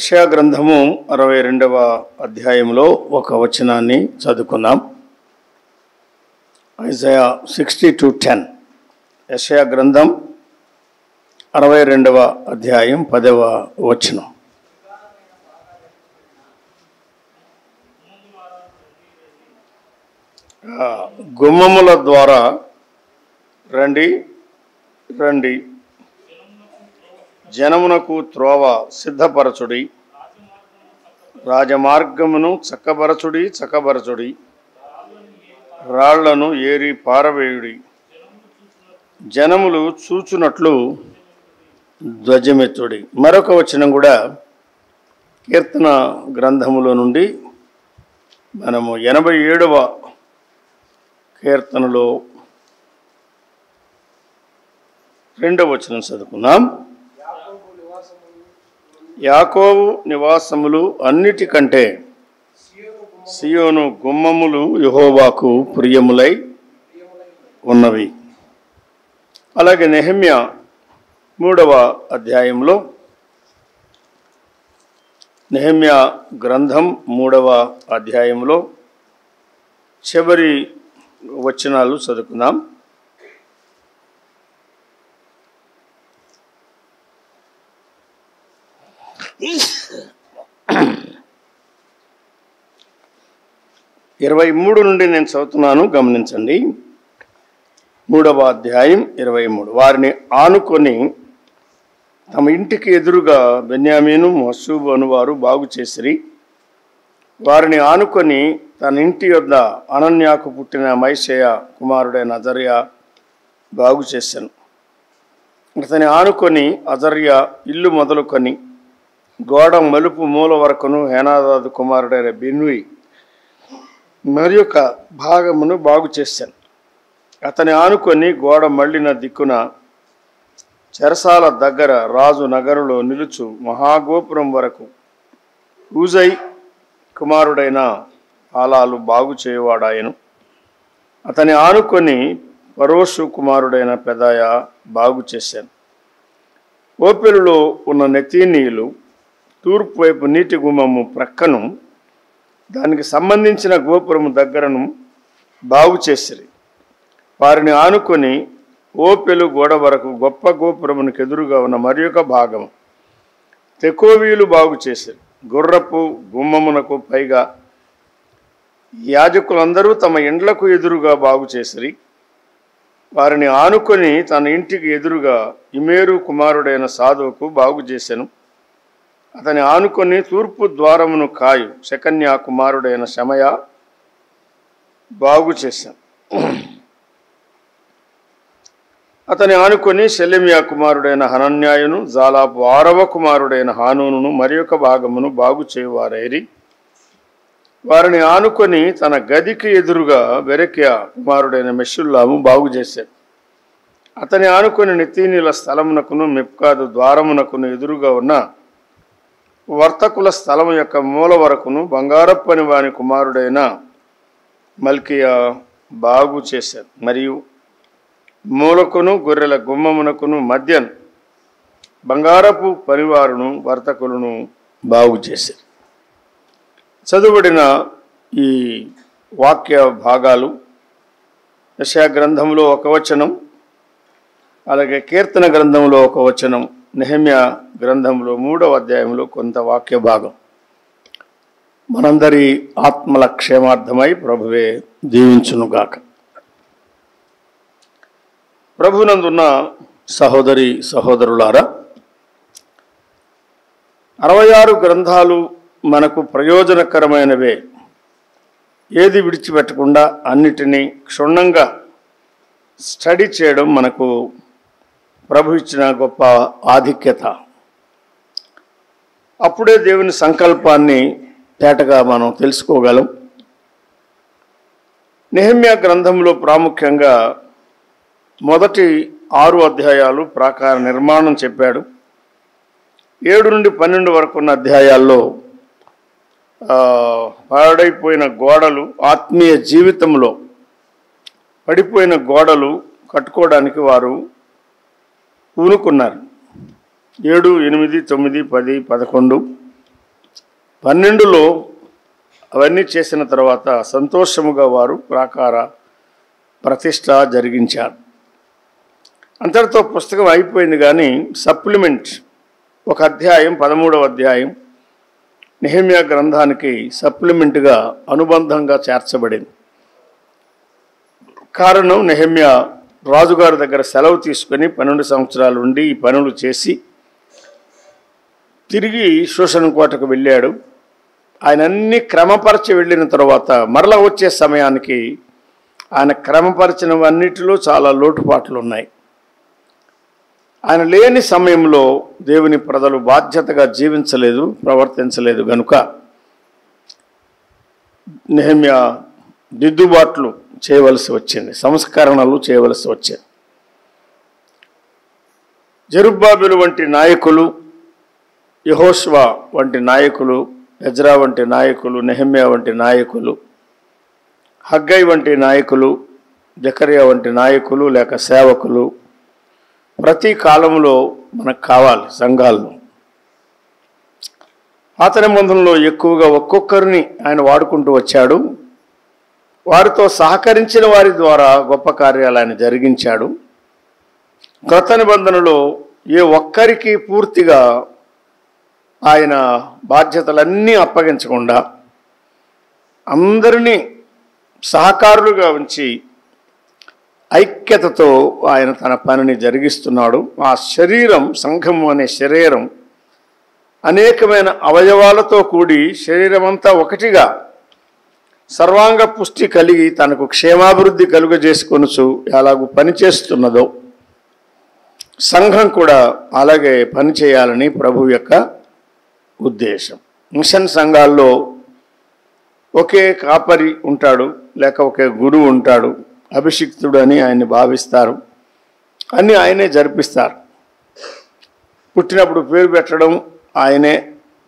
యెషయా గ్రంథము 62వ అధ్యాయంలో ఒక వచనాన్ని చదువుకుందాం. ఐజయా 60:10. యెషయా గ్రంథం 62వ అధ్యాయం 10వ వచనం. గుమ్మముల ద్వారా రండి రండి, జనమునకు త్రోవ సిద్ధపరచుడి, రాజమార్గమును చక్కబరచుడి, రాళ్లను ఏరి పారవేయుడి, జనములు చూచునట్లు ధ్వజమెత్తుడి. మరొక వచనం కూడా కీర్తన గ్రంథములో నుండి మనము 87వ కీర్తనలో 2వ వచనం చదువుకుందాం. యాకోబు నివాసములు అన్నిటికంటే సియోను గుమ్మములు యెహోవాకు ప్రియములై ఉన్నవి. అలాగే నెహెమ్యా 3వ అధ్యాయంలో, నెహెమ్యా గ్రంథం 3వ అధ్యాయంలో చివరి వచనాలు చదువుకుందాం. ఇరవై 23 నుండి నేను చదువుతున్నాను, గమనించండి. 3వ అధ్యాయం 23. వారిని ఆనుకొని తమ ఇంటికి ఎదురుగా బెన్యామీను మోషూబు అనువారు బాగు చేసిరి. వారిని ఆనుకొని తన ఇంటి యొద్ద అనన్యాకు పుట్టిన మైషేయ కుమారుడైన అజర్యా బాగు చేశాను. అతని ఆనుకొని అజర్యా ఇల్లు మొదలుకొని గోడ మలుపు మూల వరకును హేనాదాదు కుమారుడైన బిన్వి మరి యొక్క భాగమును బాగు చేశాను. అతని ఆనుకొని గోడ మళ్ళిన దిక్కున చెరసాల దగ్గర రాజు నగరులో నిలుచు మహాగోపురం వరకు ఊజై కుమారుడైన ఆలాలు బాగు చేయువాడాయను. అతని ఆనుకొని పరోషు కుమారుడైన పెదాయ బాగు చేశాను. ఓపెలులో ఉన్న నెతీనీయులు తూర్పు వైపు నీటి గుమ్మము ప్రక్కను దానికి సంబంధించిన గోపురము దగ్గరను బాగు చేసిరి. వారిని ఆనుకొని ఓపెలు గోడ వరకు గొప్ప గోపురమునికి ఎదురుగా ఉన్న మరి ఒక భాగము తెకోవీయులు బాగు చేసిరి. గుర్రపు గుమ్మమునకు పైగా యాజకులందరూ తమ ఇండ్లకు ఎదురుగా బాగు చేసిరి. వారిని ఆనుకొని తన ఇంటికి ఎదురుగా ఇమేరు కుమారుడైన సాధువుకు బాగు చేశాను. అతని ఆనుకొని తూర్పు ద్వారమును కాయు శకన్యా కుమారుడైన శమయ బాగు చేశాను. అతని ఆనుకొని షెలెమ్యా కుమారుడైన హనన్యాయును జాలాపు 6వ కుమారుడైన హానూనును మరి ఒక భాగమును బాగు చేయువారైరి. వారిని ఆనుకొని తన గదికి ఎదురుగా బెరెక్యా కుమారుడైన మెషుల్లాము బాగు చేశాడు. అతని ఆనుకొని నెతీనీల స్థలమునకును మిప్కాదు ద్వారమునకును ఎదురుగా ఉన్న వర్తకుల స్థలము యొక్క మూల వరకును బంగారప్పని వాని కుమారుడైన మల్కియా బాగు చేశారు. మరియు మూలకును గొర్రెల గుమ్మమునకును మధ్యను బంగారపు పనివారును వర్తకులను బాగు చేశారు. చదువుబడిన ఈ వాక్య భాగాలు యెషయా గ్రంథంలో ఒక వచనం, అలాగే కీర్తన గ్రంథంలో ఒక వచనం, నెహెమ్యా గ్రంథంలో 3వ అధ్యాయంలో కొంత వాక్య భాగం. మనందరి ఆత్మల క్షేమార్థమై ప్రభువే దీవించునుగాక. ప్రభునందున్న సహోదరి సహోదరులారా, 66 గ్రంథాలు మనకు ప్రయోజనకరమైనవే. ఏది విడిచిపెట్టకుండా అన్నిటినీ క్షుణ్ణంగా స్టడీ చేయడం మనకు ప్రభు ఇచ్చిన గొప్ప ఆధిక్యత. అప్పుడే దేవుని సంకల్పాన్ని తేటగా మనం తెలుసుకోగలం. నెహెమ్యా గ్రంథంలో ప్రాముఖ్యంగా మొదటి 6 అధ్యాయాలు ప్రాకార నిర్మాణం చెప్పాడు. 7 నుండి 12 వరకు ఉన్న అధ్యాయాల్లో పాడైపోయిన గోడలు, ఆత్మీయ జీవితంలో పడిపోయిన గోడలు కట్టుకోవడానికి వారు పూనుకున్నారు. 7, 8, 9, 10, 11 12లో అవన్నీ చేసిన తర్వాత సంతోషముగా వారు ప్రాకార ప్రతిష్ట జరిగించారు. అంతటితో పుస్తకం అయిపోయింది. కానీ సప్లిమెంట్ ఒక అధ్యాయం 13వ అధ్యాయం నెహెమ్యా గ్రంథానికి సప్లిమెంట్గా అనుబంధంగా చేర్చబడింది. కారణం, నెహెమ్యా రాజుగారి దగ్గర సెలవు తీసుకొని 12 సంవత్సరాలు ఉండి ఈ పనులు చేసి తిరిగి శూషణ కోటకు వెళ్ళాడు. ఆయన అన్ని క్రమపరచి వెళ్ళిన తర్వాత మరలా వచ్చే సమయానికి ఆయన క్రమపరిచినవన్నిటిలో చాలా లోటుపాట్లు ఉన్నాయి. ఆయన లేని సమయంలో దేవుని ప్రజలు బాధ్యతగా జీవించలేదు, ప్రవర్తించలేదు. కనుక నెహెమ్యా దిద్దుబాట్లు చేయవలసి వచ్చింది, సంస్కరణలు చేయవలసి వచ్చింది. జెరుబ్బాబెలు వంటి నాయకులు, యెహోషువ వంటి నాయకులు, ఎజ్రా వంటి నాయకులు, నెహెమ్యా వంటి నాయకులు, హగ్గై వంటి నాయకులు, జకర్యా వంటి నాయకులు లేక సేవకులు ప్రతి కాలంలో మనకు కావాలి. సంఘాల్లో పాత నిబంధనలో ఎక్కువగా ఒక్కొక్కరిని ఆయన వాడుకుంటూ వచ్చాడు. వారితో సహకరించిన వారి ద్వారా గొప్ప కార్యాలు ఆయన జరిగించాడు. క్రొత్త నిబంధనలో ఏ ఒక్కరికి పూర్తిగా ఆయన బాధ్యతలన్నీ అప్పగించకుండా అందరినీ సహకారులుగా ఉంచి ఐక్యతతో ఆయన తన పనిని జరిగిస్తున్నాడు. ఆ శరీరం, సంఘం అనే శరీరం అనేకమైన అవయవాలతో కూడి శరీరమంతా ఒకటిగా సర్వాంగ పుష్టి కలిగి తనకు క్షేమాభివృద్ధి కలుగజేసుకొనుచు ఎలాగూ పనిచేస్తున్నదో సంఘం కూడా అలాగే పనిచేయాలని ప్రభు యొక్క ఉద్దేశం. మిషన్ సంఘాల్లో ఒకే కాపరి ఉంటాడు, లేక ఒకే గురువు ఉంటాడు, అభిషిక్తుడు అని ఆయన్ని భావిస్తారు. అన్నీ ఆయనే జరిపిస్తారు. పుట్టినప్పుడు పేరు పెట్టడం ఆయనే,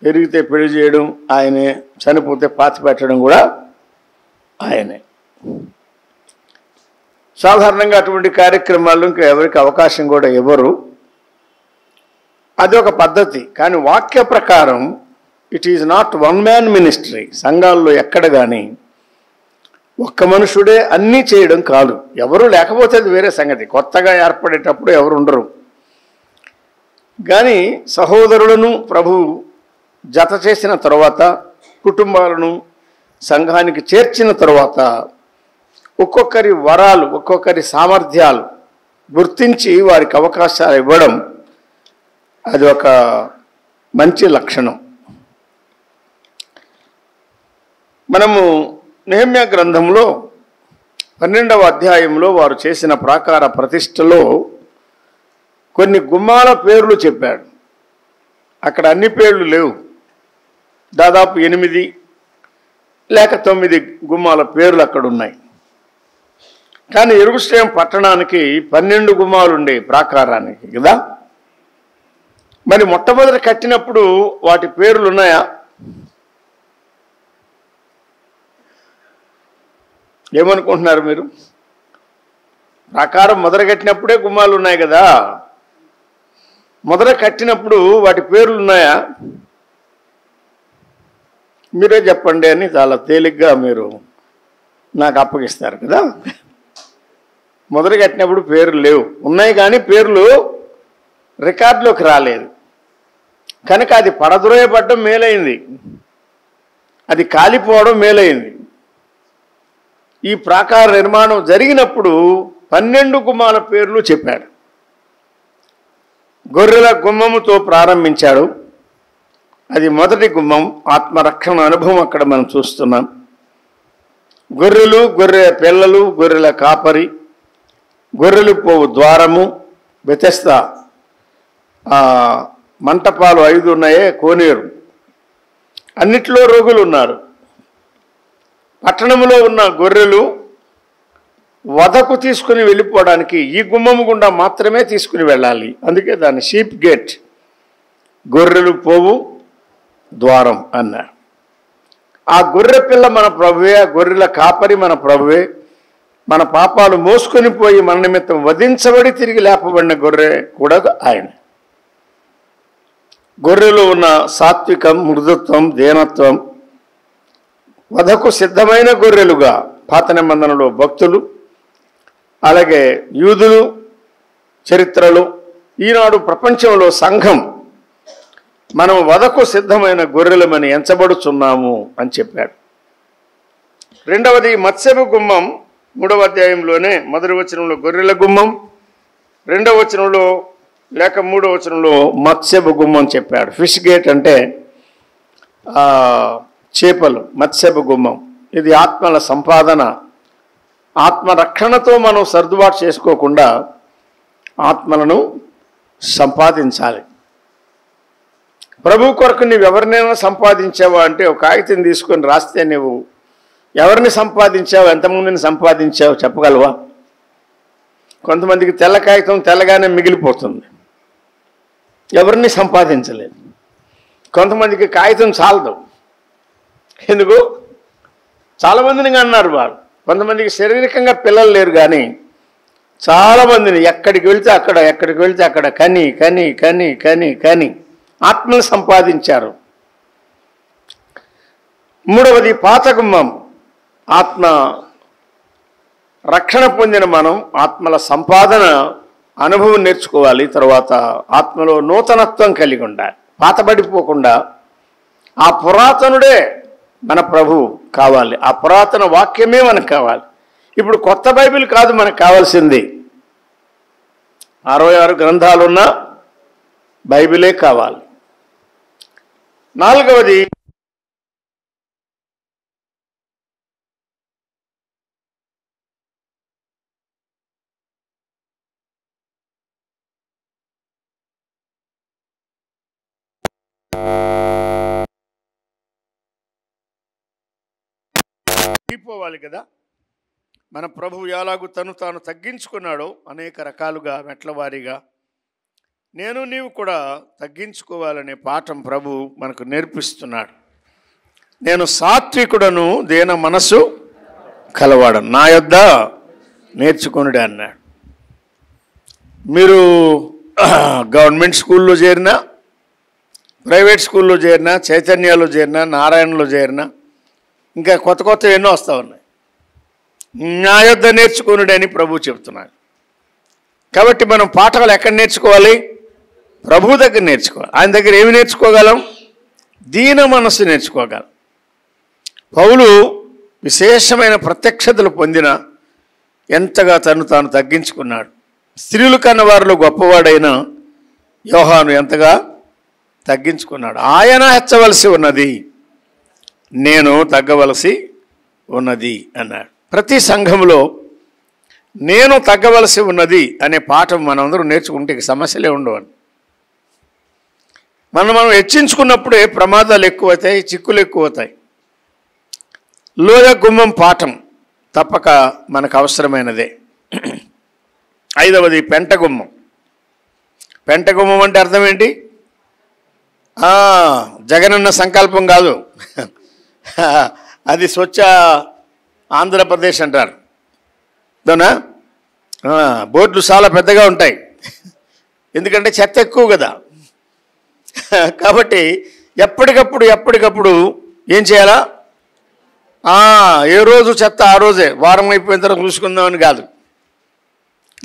పెరిగితే పెళ్లి చేయడం ఆయనే, చనిపోతే పాతి పెట్టడం కూడా ఆయనే. సాధారణంగా అటువంటి కార్యక్రమాలు ఇంకా ఎవరికి అవకాశం కూడా ఇవ్వరు. అది ఒక పద్ధతి. కానీ వాక్య ప్రకారం it is not one man ministry. సంఘాల్లో ఎక్కడ కానీ ఒక్క మనుషుడే అన్నీ చేయడం కాదు. ఎవరు లేకపోతే అది వేరే సంగతి. కొత్తగా ఏర్పడేటప్పుడు ఎవరు ఉండరు. కానీ సహోదరులను ప్రభు జత చేసిన తర్వాత, కుటుంబాలను సంఘానికి చేర్చిన తర్వాత ఒక్కొక్కరి వరాలు, ఒక్కొక్కరి సామర్థ్యాలు గుర్తించి వారికి అవకాశాలు ఇవ్వడం అది ఒక మంచి లక్షణం. మనము నెహెమ్యా గ్రంథంలో 12వ అధ్యాయంలో వారు చేసిన ప్రాకార ప్రతిష్టలో కొన్ని గుమ్మాల పేర్లు చెప్పాడు. అక్కడ అన్ని పేర్లు లేవు. దాదాపు 8 లేక 9 గుమ్మాల పేర్లు అక్కడ ఉన్నాయి. కానీ యెరూషలేము పట్టణానికి 12 గుమ్మాలు ఉండే ప్రాకారానికి కదా. మరి మొట్టమొదటి కట్టినప్పుడు వాటి పేర్లు ఉన్నాయా? ఏమనుకుంటున్నారు మీరు? ప్రాకారం మొదట కట్టినప్పుడే గుమ్మాలు ఉన్నాయి కదా. మొదట కట్టినప్పుడు వాటి పేర్లు ఉన్నాయా? మీరే చెప్పండి అని చాలా తేలిగ్గా మీరు నాకు అప్పగిస్తారు కదా. మొదట కట్టినప్పుడు పేర్లు లేవు, ఉన్నాయి కానీ పేర్లు రికార్డులోకి రాలేదు. కనుక అది పడద్రోయబడ్డం మేలైంది, అది కాలిపోవడం మేలైంది. ఈ ప్రాకార నిర్మాణం జరిగినప్పుడు 12 గుమ్మాల పేర్లు చెప్పాడు. గొర్రెల గుమ్మముతో ప్రారంభించాడు. అది మొదటి గుమ్మం. ఆత్మరక్షణ అనుభవం అక్కడ మనం చూస్తున్నాం. గొర్రెలు, గొర్రె పిల్లలు, గొర్రెల కాపరి, గొర్రెలు పోవు ద్వారము, బెతెస్దా మంటపాలు 5 ఉన్నాయే, కోనేరు, అన్నిట్లో రోగులు ఉన్నారు. పట్టణంలో ఉన్న గొర్రెలు వధకు తీసుకుని వెళ్ళిపోవడానికి ఈ గుమ్మము గుండా మాత్రమే తీసుకుని వెళ్ళాలి. అందుకే దాన్ని షీప్ గేట్, గొర్రెలు పోవు ద్వారం అన్నారు. ఆ గొర్రె పిల్ల మన ప్రభువే, ఆ గొర్రెల కాపరి మన ప్రభువే. మన పాపాలు మోసుకొని పోయి మన నిమిత్తం వధించబడి తిరిగి లేపబడిన గొర్రె కూడా ఆయన. గొర్రెలో ఉన్న సాత్వికం, మృదుత్వం, దీనత్వం, వధకు సిద్ధమైన గొర్రెలుగా పాత నిబంధనలో భక్తులు, అలాగే యూదులు చరిత్రలో, ఈనాడు ప్రపంచంలో సంఘం మనం వధకు సిద్ధమైన గొర్రెలమని ఎంచబడుచున్నాము అని చెప్పాడు. రెండవది మత్స్యపు గుమ్మం. 3వ అధ్యాయంలోనే మొదటి వచనంలో గొర్రెల గుమ్మం, 2వ వచనంలో లేక 3వ వచనంలో మత్స్యపు గుమ్మం చెప్పాడు. ఫిష్ గేట్ అంటే చేపలు, మత్స్యపు గుమ్మం. ఇది ఆత్మల సంపాదన. ఆత్మరక్షణతో మనం సర్దుబాటు చేసుకోకుండా ఆత్మలను సంపాదించాలి. ప్రభు కొరకు నువ్వు ఎవరినైనా సంపాదించావా అంటే ఒక కాగితం తీసుకొని రాస్తే నువ్వు ఎవరిని సంపాదించావు, ఎంతమందిని సంపాదించావు చెప్పగలవా? కొంతమందికి తెల్ల కాగితం తెల్లగానే మిగిలిపోతుంది, ఎవరిని సంపాదించలేదు. కొంతమందికి కాగితం చాలదు, ఎందుకు? చాలామందిని అన్నారు వాళ్ళు. కొంతమందికి శారీరకంగా పిల్లలు లేరు, కానీ చాలామందిని ఎక్కడికి వెళితే అక్కడ కని కని కని కని కని ఆత్మను సంపాదించారు. 3వది పాత గుమ్మం. ఆత్మ రక్షణ పొందిన మనం ఆత్మల సంపాదన అనుభవం నేర్చుకోవాలి. తర్వాత ఆత్మలో నూతనత్వం కలిగి ఉండాలి, పాతబడిపోకుండా. ఆ పురాతనుడే మన ప్రభువు కావాలి, ఆ పురాతన వాక్యమే మనకు కావాలి. ఇప్పుడు కొత్త బైబిల్ కాదు మనకు కావాల్సింది, 66 గ్రంథాలున్న బైబిలే కావాలి. 4వది అయిపోవాలి కదా. మన ప్రభువు ఎలాగూ తాను తగ్గించుకున్నాడో అనేక రకాలుగా మెట్ల వారీగా నీవు కూడా తగ్గించుకోవాలనే పాఠం ప్రభు మనకు నేర్పిస్తున్నాడు. నేను సాత్వికుడను, దీన మనసు కలవాడను, నా యొద్ద నేర్చుకొనుడే అన్నాడు. మీరు గవర్నమెంట్ స్కూల్లో చేరినా, ప్రైవేట్ స్కూల్లో చేరినా, చైతన్యాలో చేరినా, నారాయణలో చేరినా, ఇంకా కొత్త ఎన్నో వస్తూ ఉన్నాయి. నా యొద్ద నేర్చుకొనుడే అని ప్రభు చెప్తున్నాడు. కాబట్టి మనం పాఠాలు ఎక్కడ నేర్చుకోవాలి? ప్రభు దగ్గర నేర్చుకోవాలి. ఆయన దగ్గర ఏమి నేర్చుకోగలం? దీన మనస్సు నేర్చుకోగలం. పౌలు విశేషమైన ప్రత్యక్షతలు పొందిన ఎంతగా తాను తగ్గించుకున్నాడు. స్త్రీలు కన్న వారిలో గొప్పవాడైన యోహాను ఎంతగా తగ్గించుకున్నాడు. ఆయన హెచ్చవలసి ఉన్నది, నేను తగ్గవలసి ఉన్నది అన్నాడు. ప్రతి సంఘంలో నేను తగ్గవలసి ఉన్నది అనే పాఠం మనందరూ నేర్చుకుంటే సమస్యలే ఉండవని. మనం హెచ్చించుకున్నప్పుడే ప్రమాదాలు ఎక్కువవుతాయి, చిక్కులు ఎక్కువవుతాయి. లోయ గుమ్మం పాఠం తప్పక మనకు అవసరమైనదే. 5వది పెంటగుమ్మం. పెంటగుమ్మం అంటే అర్థం ఏంటి? జగనన్న సంకల్పం కాదు, అది స్వచ్ఛ ఆంధ్రప్రదేశ్ అంటారు. అవునా? బోర్డులు చాలా పెద్దగా ఉంటాయి, ఎందుకంటే చెత్త ఎక్కువ కదా. కాబట్టి ఎప్పటికప్పుడు ఏం చేయాలా? ఏ రోజు చెత్త ఆ రోజే, వారం అయిపోయిన తర్వాత చూసుకుందామని కాదు.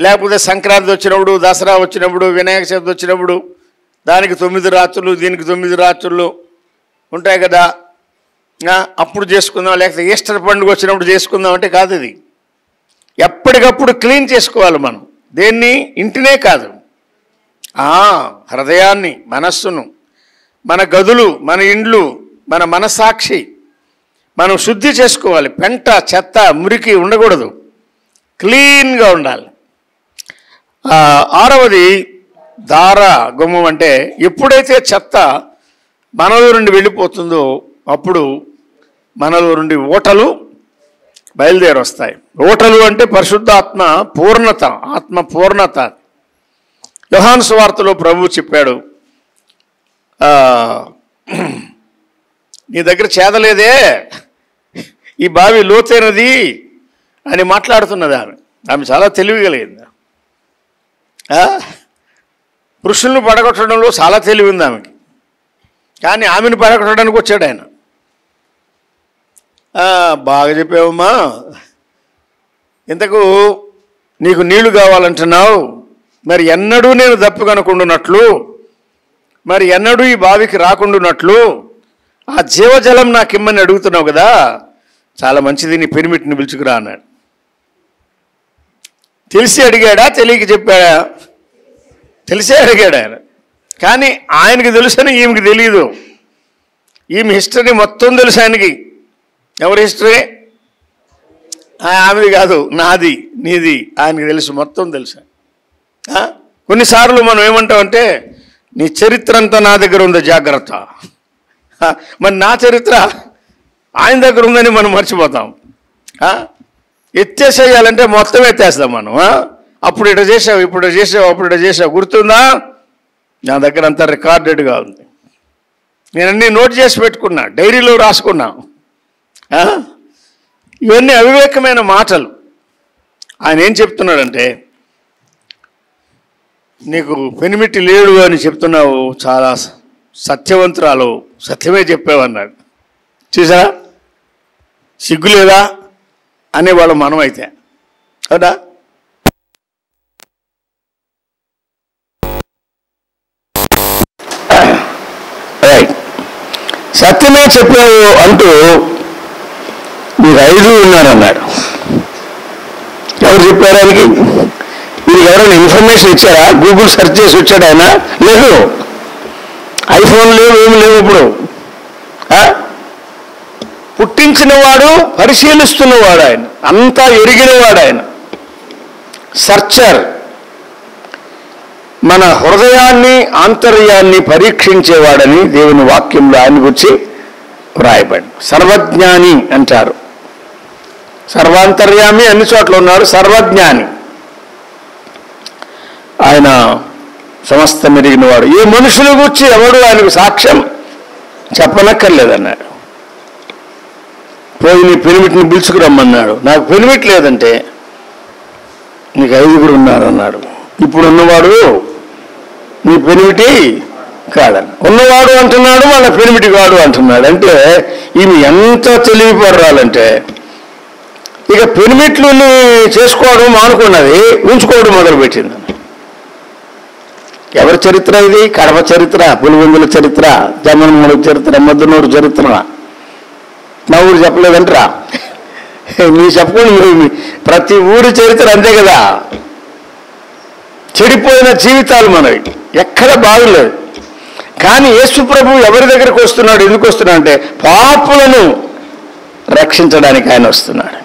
లేకపోతే సంక్రాంతి వచ్చినప్పుడు, దసరా వచ్చినప్పుడు, వినాయక చవితి వచ్చినప్పుడు దానికి 9 రాత్రులు, దీనికి 9 రాత్రులు ఉంటాయి కదా, అప్పుడు చేసుకుందాం. లేకపోతే ఈస్టర్ పండుగ వచ్చినప్పుడు చేసుకుందాం అంటే కాదు. ఇది ఎప్పటికప్పుడు క్లీన్ చేసుకోవాలి మనం. దేన్ని? ఇంటినే కాదు, హృదయాన్ని, మనస్సును, మన గదులు, మన ఇండ్లు, మన మనసాక్షి మనం శుద్ధి చేసుకోవాలి. పెంట, చెత్త, మురికి ఉండకూడదు, క్లీన్గా ఉండాలి. 6వది దార గుమ్మం. అంటే ఎప్పుడైతే చెత్త మనలో నుండి వెళ్ళిపోతుందో అప్పుడు మనలో నుండి ఓటలు బయలుదేరి వస్తాయి. ఓటలు అంటే పరిశుద్ధాత్మ పూర్ణత, ఆత్మ పూర్ణత. యోహాను సువార్తలో ప్రభువు చెప్పాడు, నీ దగ్గర చేదలేదే, ఈ బావి లోతైనది అని మాట్లాడుతున్నది ఆమె చాలా తెలివిగలిగింది. పురుషులను పడగొట్టడంలో చాలా తెలివి ఉంది ఆమెకి. కానీ ఆమెను పరగొట్టడానికి వచ్చాడు ఆయన. బాగా చెప్పావమ్మా, ఇంతకు నీకు నీళ్లు కావాలంటున్నావు, మరి ఎన్నడూ నేను దప్పుకనుకుంటున్నట్లు, మరి ఎన్నడూ ఈ బావికి రాకుండాన్నట్లు ఆ జీవజలం నాకు ఇమ్మని అడుగుతున్నావు కదా, చాలా మంచిది, నీ పెనిమిటిని పిలుచుకురా అన్నాడు. తెలిసి అడిగాడా, తెలియక చెప్పాడా? తెలిసే అడిగాడు ఆయన. కానీ ఆయనకి తెలుసని ఈమెకి తెలియదు. ఈమె హిస్టరీ మొత్తం తెలుసు ఆయనకి. ఎవరి హిస్టరీ? ఆమెది కాదు, నాది, నీది. ఆయనకి తెలుసు, మొత్తం తెలుసు. కొన్నిసార్లు మనం ఏమంటామంటే, నీ చరిత్ర అంతా నా దగ్గర ఉందో జాగ్రత్త. మరి నా చరిత్ర ఆయన దగ్గర ఉందని మనం మర్చిపోతాం. ఎత్తేసేయాలంటే మొత్తం ఎత్తేస్తాం మనం. అప్పుడు ఇట చేసావు, ఇప్పుడు చేసావు, అప్పుడు ఇట చేసావు, గుర్తుందా? నా దగ్గర అంతా రికార్డెడ్గా ఉంది. నేను అన్నీ నోట్ చేసి పెట్టుకున్నా, డైరీలో రాసుకున్నా. ఇవన్నీ అవివేకమైన మాటలు. ఆయన ఏం చెప్తున్నాడంటే, నీకు పెనిమిటి లేడు అని చెప్తున్నావు, చాలా సత్యవంతురాలు, సత్యమే చెప్పావన్నాడు. చూసారా, సిగ్గు లేదా అనేవాళ్ళం మనం అయితే, కదా? సత్యమే చెప్పావు అంటూ మీరు 5 ఉన్నారన్నాడు. ఎవరు చెప్పారు ఆయనకి? మీరు ఎవరైనా ఇన్ఫర్మేషన్ ఇచ్చారా? గూగుల్ సెర్చ్ చేసి వచ్చాడు ఆయన? లేదు, ఐఫోన్ లేవు, ఏమి లేవు. ఇప్పుడు పుట్టించినవాడు, పరిశీలిస్తున్నవాడు ఆయన, అంతా ఎరిగినవాడు ఆయన, సర్చర్. మన హృదయాన్ని, ఆంతర్యాన్ని పరీక్షించేవాడని దేవుని వాక్యంలో ఆయన గురించి వ్రాయబడి. సర్వజ్ఞాని అంటారు. సర్వాంతర్యామి అన్ని చోట్ల ఉన్నాడు, సర్వజ్ఞాని. ఆయన సమస్తం ఎరిగినవాడు. ఏ మనుషుల గురించి ఎవడు ఆయనకు సాక్ష్యం చెప్పనక్కర్లేదన్నాడు. పోయి నీ పెనిమిటిని పిలుచుకురమ్మన్నాడు. నాకు పెనిమిటి లేదంటే నీకు 5 ఉన్నారన్నాడు. ఇప్పుడు ఉన్నవాడు నీ పెనిమిటి కాదని, ఉన్నవాడు అంటున్నాడు, వాళ్ళ పెనిమిటి కాడు అంటున్నాడు. అంటే ఈమె ఎంత తెలివిపడాలంటే, ఇక పెనిమిట్లు చేసుకోవడం మానుకున్నది, ఉంచుకోవడం మొదలుపెట్టింది. ఎవరి చరిత్ర ఇది? కడప చరిత్ర, పులివెందుల చరిత్ర, జమ్మనమూడు చరిత్ర, మద్దునూరు చరిత్ర. నా ఊరు చెప్పలేదంటరా? నీ చెప్పుకోండి. ప్రతి ఊరి చరిత్ర అంతే కదా. చెడిపోయిన జీవితాలు మనవి, ఎక్కడ బాగులేదు. కానీ యేసు ప్రభు ఎవరి దగ్గరికి వస్తున్నాడు, ఎందుకు వస్తున్నాడు అంటే, పాపులను రక్షించడానికి ఆయన వస్తున్నాడు.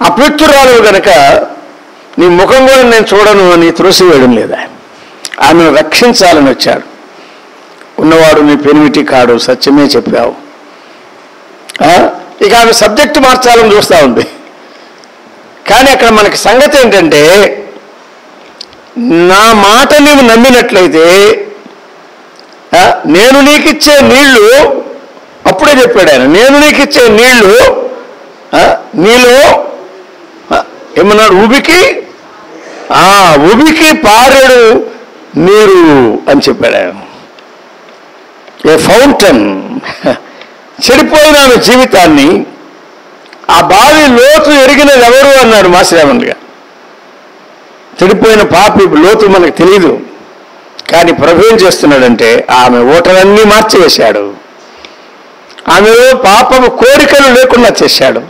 అపవిత్రురాలు కనుక నీ ముఖం కూడా నేను చూడను అని త్రోసివేయడం లేదా, ఆమెను రక్షించాలని వచ్చాడు. ఉన్నవాడు నీ పెనిమిటి కాడు, సత్యమే చెప్పావు. ఇక ఆమె సబ్జెక్టు మార్చాలని చూస్తూ ఉంది. కానీ అక్కడ మనకి సంగతి ఏంటంటే, నా మాట నీవు నమ్మినట్లయితే నేను నీకు ఇచ్చే నీళ్లు, అప్పుడే చెప్పాడు ఆయన, నేను నీకు ఇచ్చే నీళ్లు నీలో ఏమన్నాడు? ఉబికి పారేడు నీరు అని చెప్పాడు ఆయన. ఏ ఫౌంటైన్. చెడిపోయిన జీవితాన్ని, ఆ బావి లోతు ఎరిగినది ఎవరు అన్నాడు మాసిరామన్గా. చెడిపోయిన పాపి లోతు మనకు తెలియదు, కానీ ప్రభు ఏం చేస్తున్నాడంటే ఆమె ఓటలన్నీ మార్చివేశాడు. ఆమెలో పాపము కోరికలు లేకుండా చేశాడు.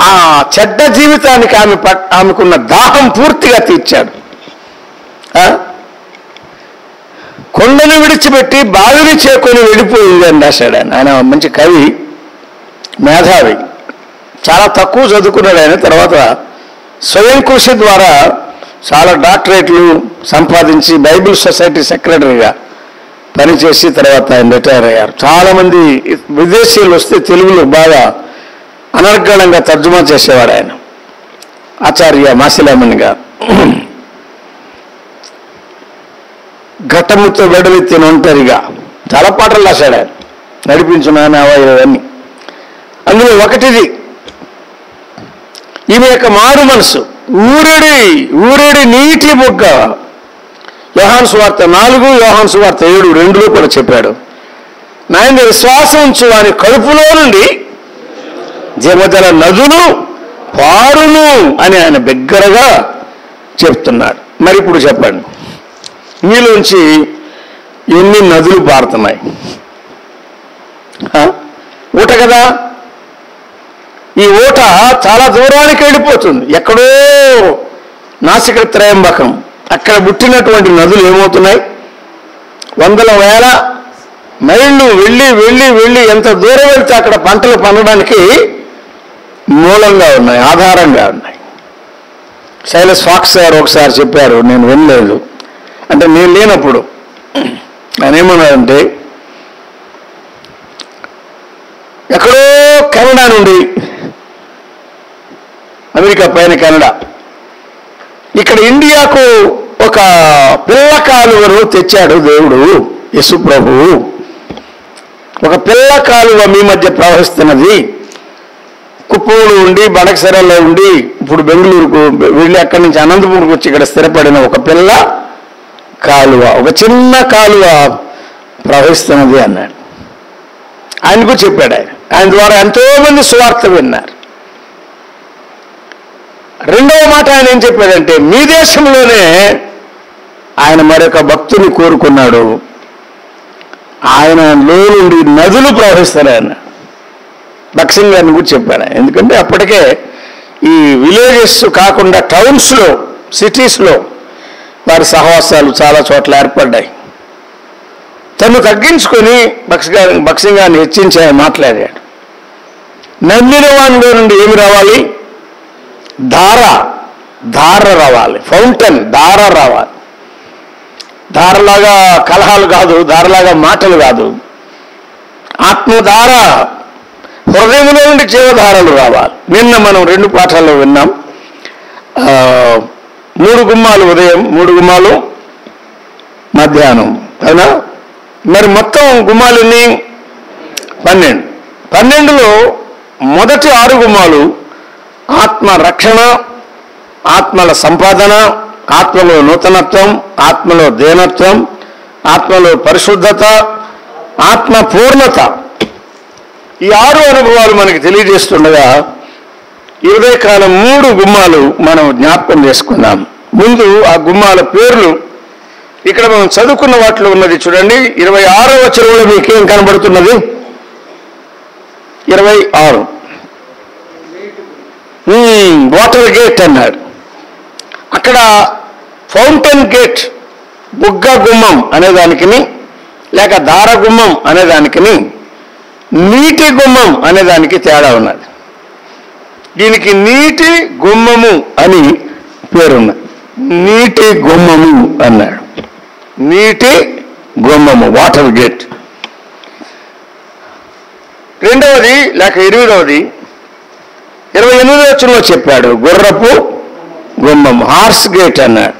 ఆ చెడ్డ జీవితానికి ఆమెకున్న దాహం పూర్తిగా తీర్చాడు. కొండను విడిచిపెట్టి బావిని చేకొని వెళ్ళిపోయింది అని రాశాడు ఆయన. ఆయన మంచి కవి, మేధావి, చాలా తక్కువ చదువుకున్నాడు ఆయన. తర్వాత స్వయం కృషి ద్వారా చాలా డాక్టరేట్లు సంపాదించి బైబిల్ సొసైటీ సెక్రటరీగా పనిచేసి తర్వాత ఆయన రిటైర్ అయ్యారు. చాలామంది విదేశీయులు వస్తే తెలుగులో బాగా అనర్గళంగా తర్జుమా చేసేవాడు ఆయన, ఆచార్య మాసిలామణి గారు. ఘటముతో వెడలెత్తిన ఒంటరిగా చాలా పాటలు రాశాడు ఆయన, నడిపించున్నాను అవన్నీ. అందులో ఒకటిది, ఈమె యొక్క మారు మనసు, ఊరేడి నీటి బుగ్గ. యోహాను సువార్త 4, యోహాను సువార్త 7, 2లో కూడా చెప్పాడు. నాయన విశ్వాసం ఉంచు వాని కడుపులో నుండి జీవజల నదులు పారును అని ఆయన బిగ్గరగా చెప్తున్నాడు. మరి ఇప్పుడు చెప్పండి, మీలోంచి ఎన్ని నదులు పారుతున్నాయి? ఊట కదా, ఈ ఊట చాలా దూరానికి వెళ్ళిపోతుంది. ఎక్కడో నాసిక త్రయంబకం అక్కడ పుట్టినటువంటి నదులు ఏమవుతున్నాయి? వందల వేల మైళ్ళు వెళ్ళి వెళ్ళి వెళ్ళి ఎంత దూరం వెళ్తే అక్కడ పంటలు పండడానికి మూలంగా ఉన్నాయి, ఆధారంగా ఉన్నాయి. సైలస్ ఫాక్స్ గారు ఒకసారి చెప్పారు, నేను వినలేదు, అంటే నేను లేనప్పుడు. ఆయన ఏమన్నారంటే, ఎక్కడో కెనడా నుండి, అమెరికా పైన కెనడా, ఇక్కడ ఇండియాకు ఒక పిల్ల కాలువను తెచ్చాడు దేవుడు యేసు ప్రభువు. ఒక పిల్ల కాలువ మీ మధ్య ప్రవహిస్తున్నది. కుప్పూరు ఉండి బడకసరలో ఉండి ఇప్పుడు బెంగళూరుకు వెళ్ళి అక్కడి నుంచి అనంతపూర్కి వచ్చి ఇక్కడ స్థిరపడిన ఒక పిల్ల కాలువ, ఒక చిన్న కాలువ ప్రవహిస్తున్నది అన్నాడు. ఆయనకు చెప్పాడు. ఆయన ద్వారా ఎంతోమంది సువార్త విన్నారు. రెండవ మాట ఆయన ఏం చెప్పాడంటే, మీ దేశంలోనే ఆయన మరొక భక్తుని కోరుకున్నాడు, ఆయనలో నుండి నదులు ప్రవహిస్తారన్న భక్సింగ్ గారిని కూడా చెప్పాడు. ఎందుకంటే అప్పటికే ఈ విలేజెస్ కాకుండా టౌన్స్లో, సిటీస్లో వారి సహవాసాలు చాలా చోట్ల ఏర్పడ్డాయి. తను తగ్గించుకొని భక్సింగ్ గారిని హెచ్చించి ఆయన మాట్లాడాడు. నమ్మిన వానిలో నుండి ఏమి రావాలి? ధార రావాలి, ఫౌంటైన్ ధార రావాలి. ధారలాగా కలహాలు కాదు, ధారలాగా మాటలు కాదు, ఆత్మధార, హృదయంలో నుండి జీవధారలు రావాలి. నిన్న మనం 2 పాఠాల్లో విన్నాం. 3 గుమ్మాలు ఉదయం, 3 గుమ్మాలు మధ్యాహ్నం, అవునా? మరి మొత్తం గుమ్మాలన్నీ 12. 12లో మొదటి 6 గుమ్మాలు ఆత్మ రక్షణ, ఆత్మల సంపాదన, ఆత్మలో నూతనత్వం, ఆత్మలో దేనత్వం, ఆత్మలో పరిశుద్ధత, ఆత్మ పూర్ణత. ఈ 6 అనుభవాలు మనకి తెలియజేస్తుండగా ఈ ఉదయకాలం 3 గుమ్మాలు మనం జ్ఞాపకం చేసుకుందాం. ముందు ఆ గుమ్మాల పేర్లు ఇక్కడ మనం చదువుకున్న వాటిలో ఉన్నది చూడండి. 26వ వచనంలో మీకేం కనబడుతున్నది? 26 వాటర్ గేట్ అన్నాడు. అక్కడ ఫౌంటైన్ గేట్, బుగ్గ గుమ్మం అనేదానికిని, లేక దార గుమ్మం అనేదానికిని, నీటి గుమ్మం అనేదానికి తేడా ఉన్నది. దీనికి నీటి గుమ్మము అని పేరున్నది. నీటి గుమ్మము అన్నాడు. నీటి గుమ్మము, వాటర్ గేట్. రెండవది లేక 8వది 28వ వచనంలో చెప్పాడు, గుర్రపు గుమ్మం, హార్స్ గేట్ అన్నాడు.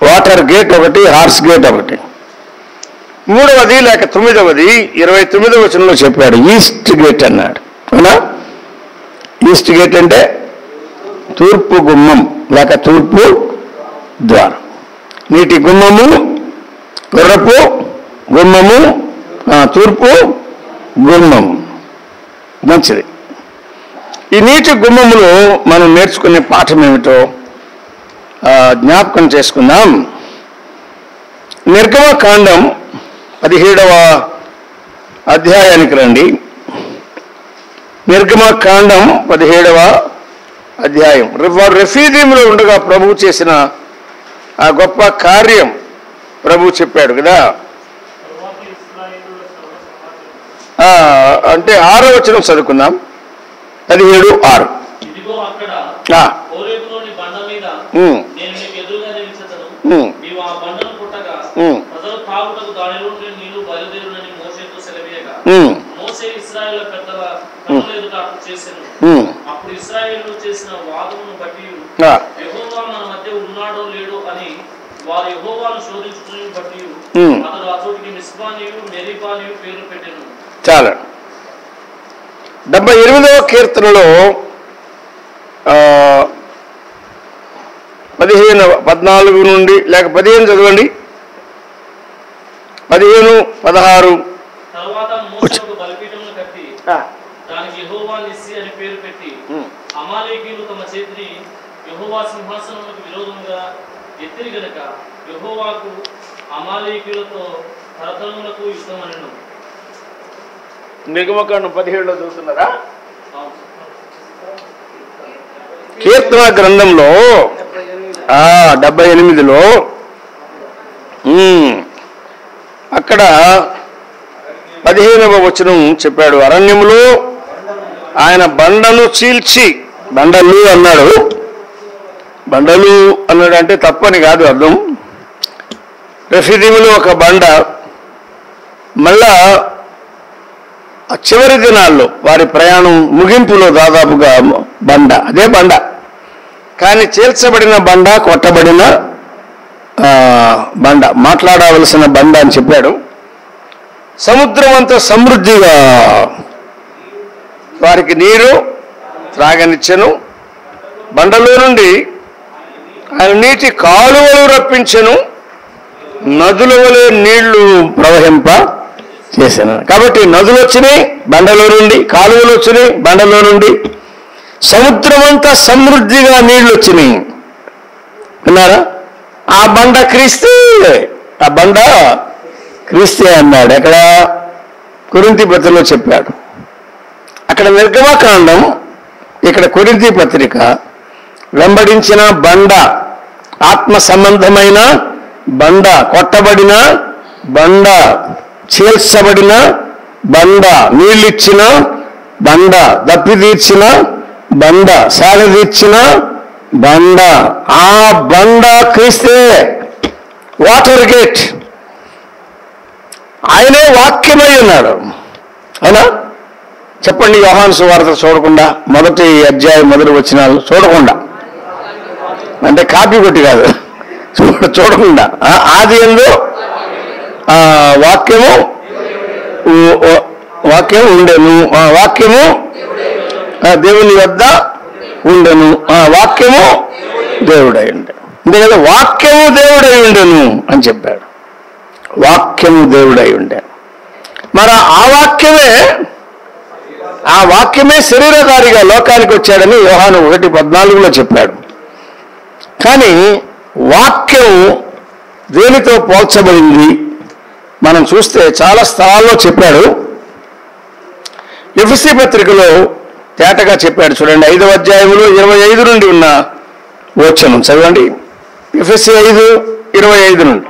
వాటర్ గేట్ ఒకటి, హార్స్ గేట్ ఒకటి. 3వది లేక 9వది 29వ వచనంలో చెప్పాడు, ఈస్ట్ గేట్ అన్నాడు. అవునా? ఈస్ట్ గేట్ అంటే తూర్పు గుమ్మం లేక తూర్పు ద్వారం. నీటి గుమ్మము, గుర్రపు గుమ్మము, తూర్పు గుమ్మము. మంచిది. ఈ నీటి గుమ్మములో మనం నేర్చుకునే పాఠం ఏమిటో జ్ఞాపకం చేసుకుందాం. నిర్గమకాండం 17వ అధ్యాయానికి రండి. నిర్గమకాండం 17వ అధ్యాయం. రెఫీదీములో ఉండగా ప్రభువు చేసిన ఆ గొప్ప కార్యం ప్రభువు చెప్పాడు కదా. అంటే 6వ వచనం చదువుకుందాం. 17:6. చాలా 78వ కీర్తనలో 14 నుండి లేక 15 చదవండి. 15, 16. దానికి యెహోవా నిస్సి అని పేరు పెట్టి అమాలేకీయులు తమ చేతిని యెహోవా సింహాసనమునకు విరోధముగా ఎత్తిరి గనుక యెహోవాకు అమాలేకీయులతో తరతరములకు యుద్ధమనెను. నిర్గమకాండం 17లో చదువుతున్నారా? కీర్తన గ్రంథంలో 78లో అక్కడ 15వ వచనం చెప్పాడు. అరణ్యములో ఆయన బండను చీల్చి, బండలు అన్నాడు. బండలు అన్నాడు అంటే తప్పని కాదు అర్థం. రెఫీదీములో ఒక బండ, మళ్ళా చివరి దినాల్లో వారి ప్రయాణం ముగింపులో దాదాపుగా బండ, అదే బండ. కానీ చీల్చబడిన బండ, కొట్టబడిన బండ, మాట్లాడవలసిన బండ అని చెప్పాడు. సముద్రం అంతా సమృద్ధిగా వారికి నీరు త్రాగనిచ్చెను. బండలో నుండి ఆయన నీటి కాలువలు రప్పించెను, నదుల వలె నీళ్లు ప్రవహింప చేశాను. కాబట్టి నదులు వచ్చినాయి బండలో నుండి, కాలువలు వచ్చినాయి బండలో నుండి, సముద్రం అంతా సమృద్ధిగా నీళ్లు వచ్చినాయి. విన్నారా? ఆ బండ క్రీస్తే, ఆ బండ క్రీస్తే అన్నాడు. ఎక్కడ? కొరింథీ పత్రికలో చెప్పాడు. అక్కడ నిర్గమకాండం, ఇక్కడ కొరింథీ పత్రిక. వెంబడించిన బండ, ఆత్మ సంబంధమైన బండ, కొట్టబడిన బండ, చీల్చబడిన బండ, నీళ్ళిచ్చిన బండ, దప్పి తీర్చిన బండ, సాగ తీర్చిన బండ, ఆ బండ క్రీస్తే. వాటర్ గేట్, ఆయనే వాక్యమై ఉన్నాడు. అవునా? చెప్పండి. యోహాను సువార్త చూడకుండా, మొదటి అధ్యాయం మొదటి వచనాలు చూడకుండా, అంటే కాపీ కొట్టి కాదు, చూడకుండా, ఆది యందు వాక్యము ఉండెను, వాక్యము దేవుని వద్ద ఉండెను, వాక్యము దేవుడై ఉండే. అంతే కదా, వాక్యము దేవుడై ఉండెను అని చెప్పాడు. వాక్యము దేవుడై ఉండే. మరి ఆ వాక్యమే శరీరధారిగా లోకానికి వచ్చాడని యోహాను 1:14లో చెప్పాడు. కానీ వాక్యం దేనితో పోల్చబడింది మనం చూస్తే చాలా స్థలాల్లో చెప్పాడు. ఎఫెసీ పత్రికలో తేటగా చెప్పాడు. చూడండి, 5వ అధ్యాయంలో 25 నుండి ఉన్న వచనం చదవండి. ఎఫెసీ 5:25 నుండి.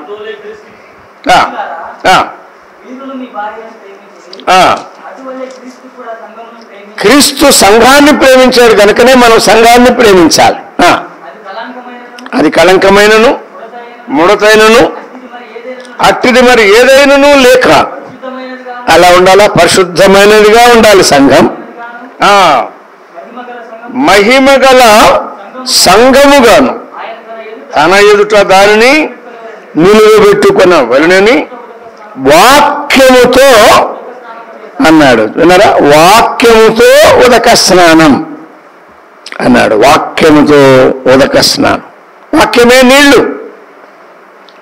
క్రీస్తు సంఘాన్ని ప్రేమించాడు కనుకనే మనం సంఘాన్ని ప్రేమించాలి. అది కళంకమైనను ముడతైనను అట్టిది మరి ఏదైనను లేక అలా ఉండాలా, పరిశుద్ధమైనదిగా ఉండాలి సంఘం. మహిమగల సంఘముగాను తన ఎదుట దానిని నిలువబెట్టుకున్న వలనని వాక్యముతో అన్నాడు. విన్నారా? వాక్యముతో ఉదక స్నానం అన్నాడు. వాక్యముతో ఉదక స్నానం, వాక్యమే నీళ్లు.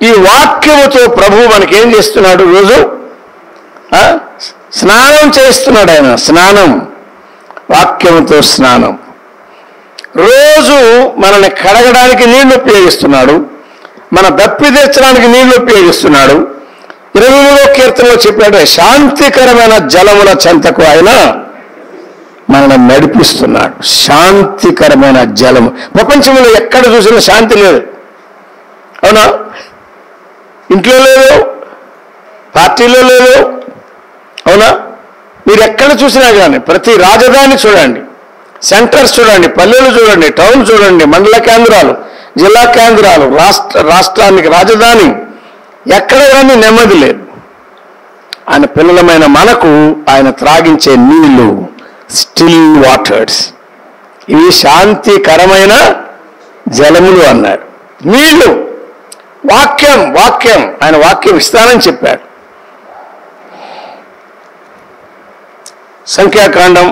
ఈ వాక్యముతో ప్రభువు మనకేం చేస్తున్నాడు? రోజు స్నానం చేస్తున్నాడు. ఆయన స్నానం, వాక్యముతో స్నానం. రోజు మనల్ని కడగడానికి నీళ్లు ఉపయోగిస్తున్నాడు, మన దప్పి తీర్చడానికి నీళ్లు ఉపయోగిస్తున్నాడు. 23వ కీర్తనలో చెప్పాడు, శాంతికరమైన జలముల చెంతకు ఆయన మనల్ని నడిపిస్తున్నాడు. శాంతికరమైన జలము. ప్రపంచంలో ఎక్కడ చూసినా శాంతి లేదు. అవునా? ఇంట్లో లేదు, పార్టీలో లేదు. అవునా? మీరు ఎక్కడ చూసినా కానీ, ప్రతి రాజధాని చూడండి, సెంటర్స్ చూడండి, పల్లెలు చూడండి, టౌన్ చూడండి, మండల కేంద్రాలు, జిల్లా కేంద్రాలు, రాష్ట్రానికి రాజధాని, ఎక్కడ కానీ నెమ్మది లేదు. ఆయన పిల్లలమైన మనకు ఆయన త్రాగించే నీళ్లు స్టిల్ వాటర్స్, ఇవి శాంతికరమైన జలములు అన్నాడు. నీళ్లు, వాక్యం, ఆయన వాక్యం ఇస్తానని చెప్పాడు. సంఖ్యాకాండం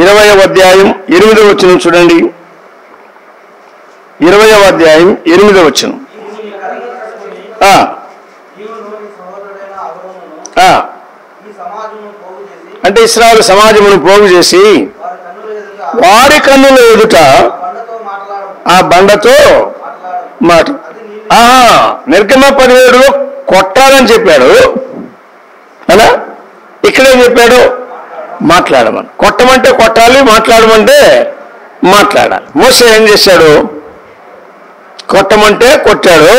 20వ అధ్యాయం 8వ వచనం చూడండి. 20వ అధ్యాయం 8వ వచనం. అంటే ఇశ్రాయేలు సమాజమును పోగు చేసి వారి కన్నుల ఎదుట ఆ బండతో మాట నిర్గమ 17లో కొట్టాలని చెప్పాడు అలా. ఇక్కడేం చెప్పాడు? మాట్లాడమని. కొట్టమంటే కొట్టాలి, మాట్లాడమంటే మాట్లాడాలి. మోసే ఏం చేశాడు? కొట్టమంటే కొట్టాడు,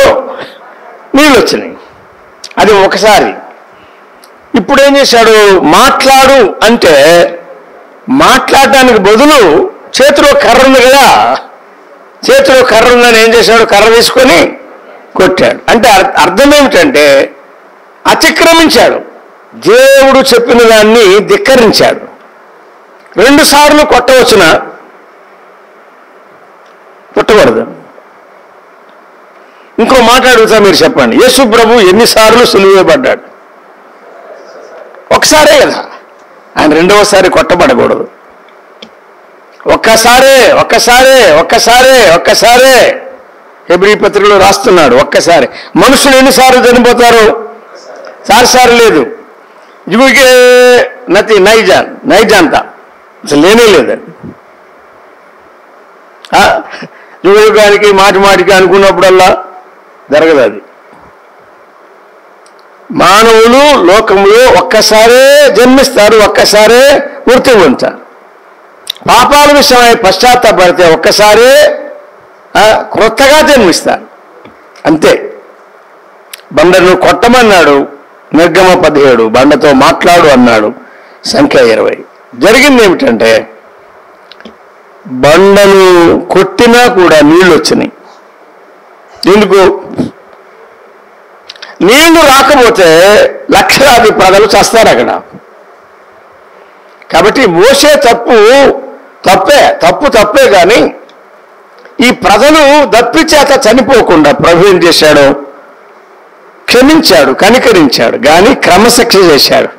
నీళ్ళు వచ్చినాయి, అది ఒకసారి. ఇప్పుడు ఏం చేశాడు? మాట్లాడు అంటే మాట్లాడటానికి బదులు చేతిలో కర్ర ఉంది కదా, చేతిలో కర్ర ఉందని ఏం చేశాడు? కర్ర తీసుకొని కొట్టాడు. అంటే అర్థం ఏమిటంటే అతిక్రమించాడు, దేవుడు చెప్పిన దాన్ని ధిక్కరించాడు. 2 సార్లు కొట్టవచ్చున, కొట్టకూడదు. ఇంకో మాట అడుగుతా, మీరు చెప్పండి. యేసు ప్రభు ఎన్నిసార్లు సులువేయబడ్డాడు? ఒక్కసారే కదా. ఆయన 2వసారి కొట్టబడకూడదు. ఒక్కసారే హెబ్రీ పత్రికలో రాస్తున్నాడు. ఒక్కసారి. మనుషులు ఎన్నిసార్లు చనిపోతారు? సార్లు లేదు. యుగే నతి నైజాంత అసలు లేనే లేదు. యుగానికి మాటికి అనుకున్నప్పుడల్లా జరగదు అది. మానవులు లోకంలో ఒక్కసారే జన్మిస్తారు, ఒక్కసారే మృతి పొందుతారు. పాపాల విషయమై పశ్చాత్తాపడితే ఒక్కసారే క్రొత్తగా జన్మిస్తారు, అంతే. బండను కొట్టమన్నాడు నిర్గమ 17, బండతో మాట్లాడు అన్నాడు సంఖ్య 20. జరిగింది ఏమిటంటే బండను కొట్టినా కూడా నీళ్ళు వచ్చినాయి. ఎందుకు? నీళ్లు రాకపోతే లక్షలాది ప్రజలు చేస్తారు అక్కడ. కాబట్టి మోసే తప్పే కానీ ఈ ప్రజలు దప్పి చేత చనిపోకుండా ప్రభు ఏం చేశాడు? క్షమించాడు, కనికరించాడు, కానీ క్రమశిక్షణ చేశాడు.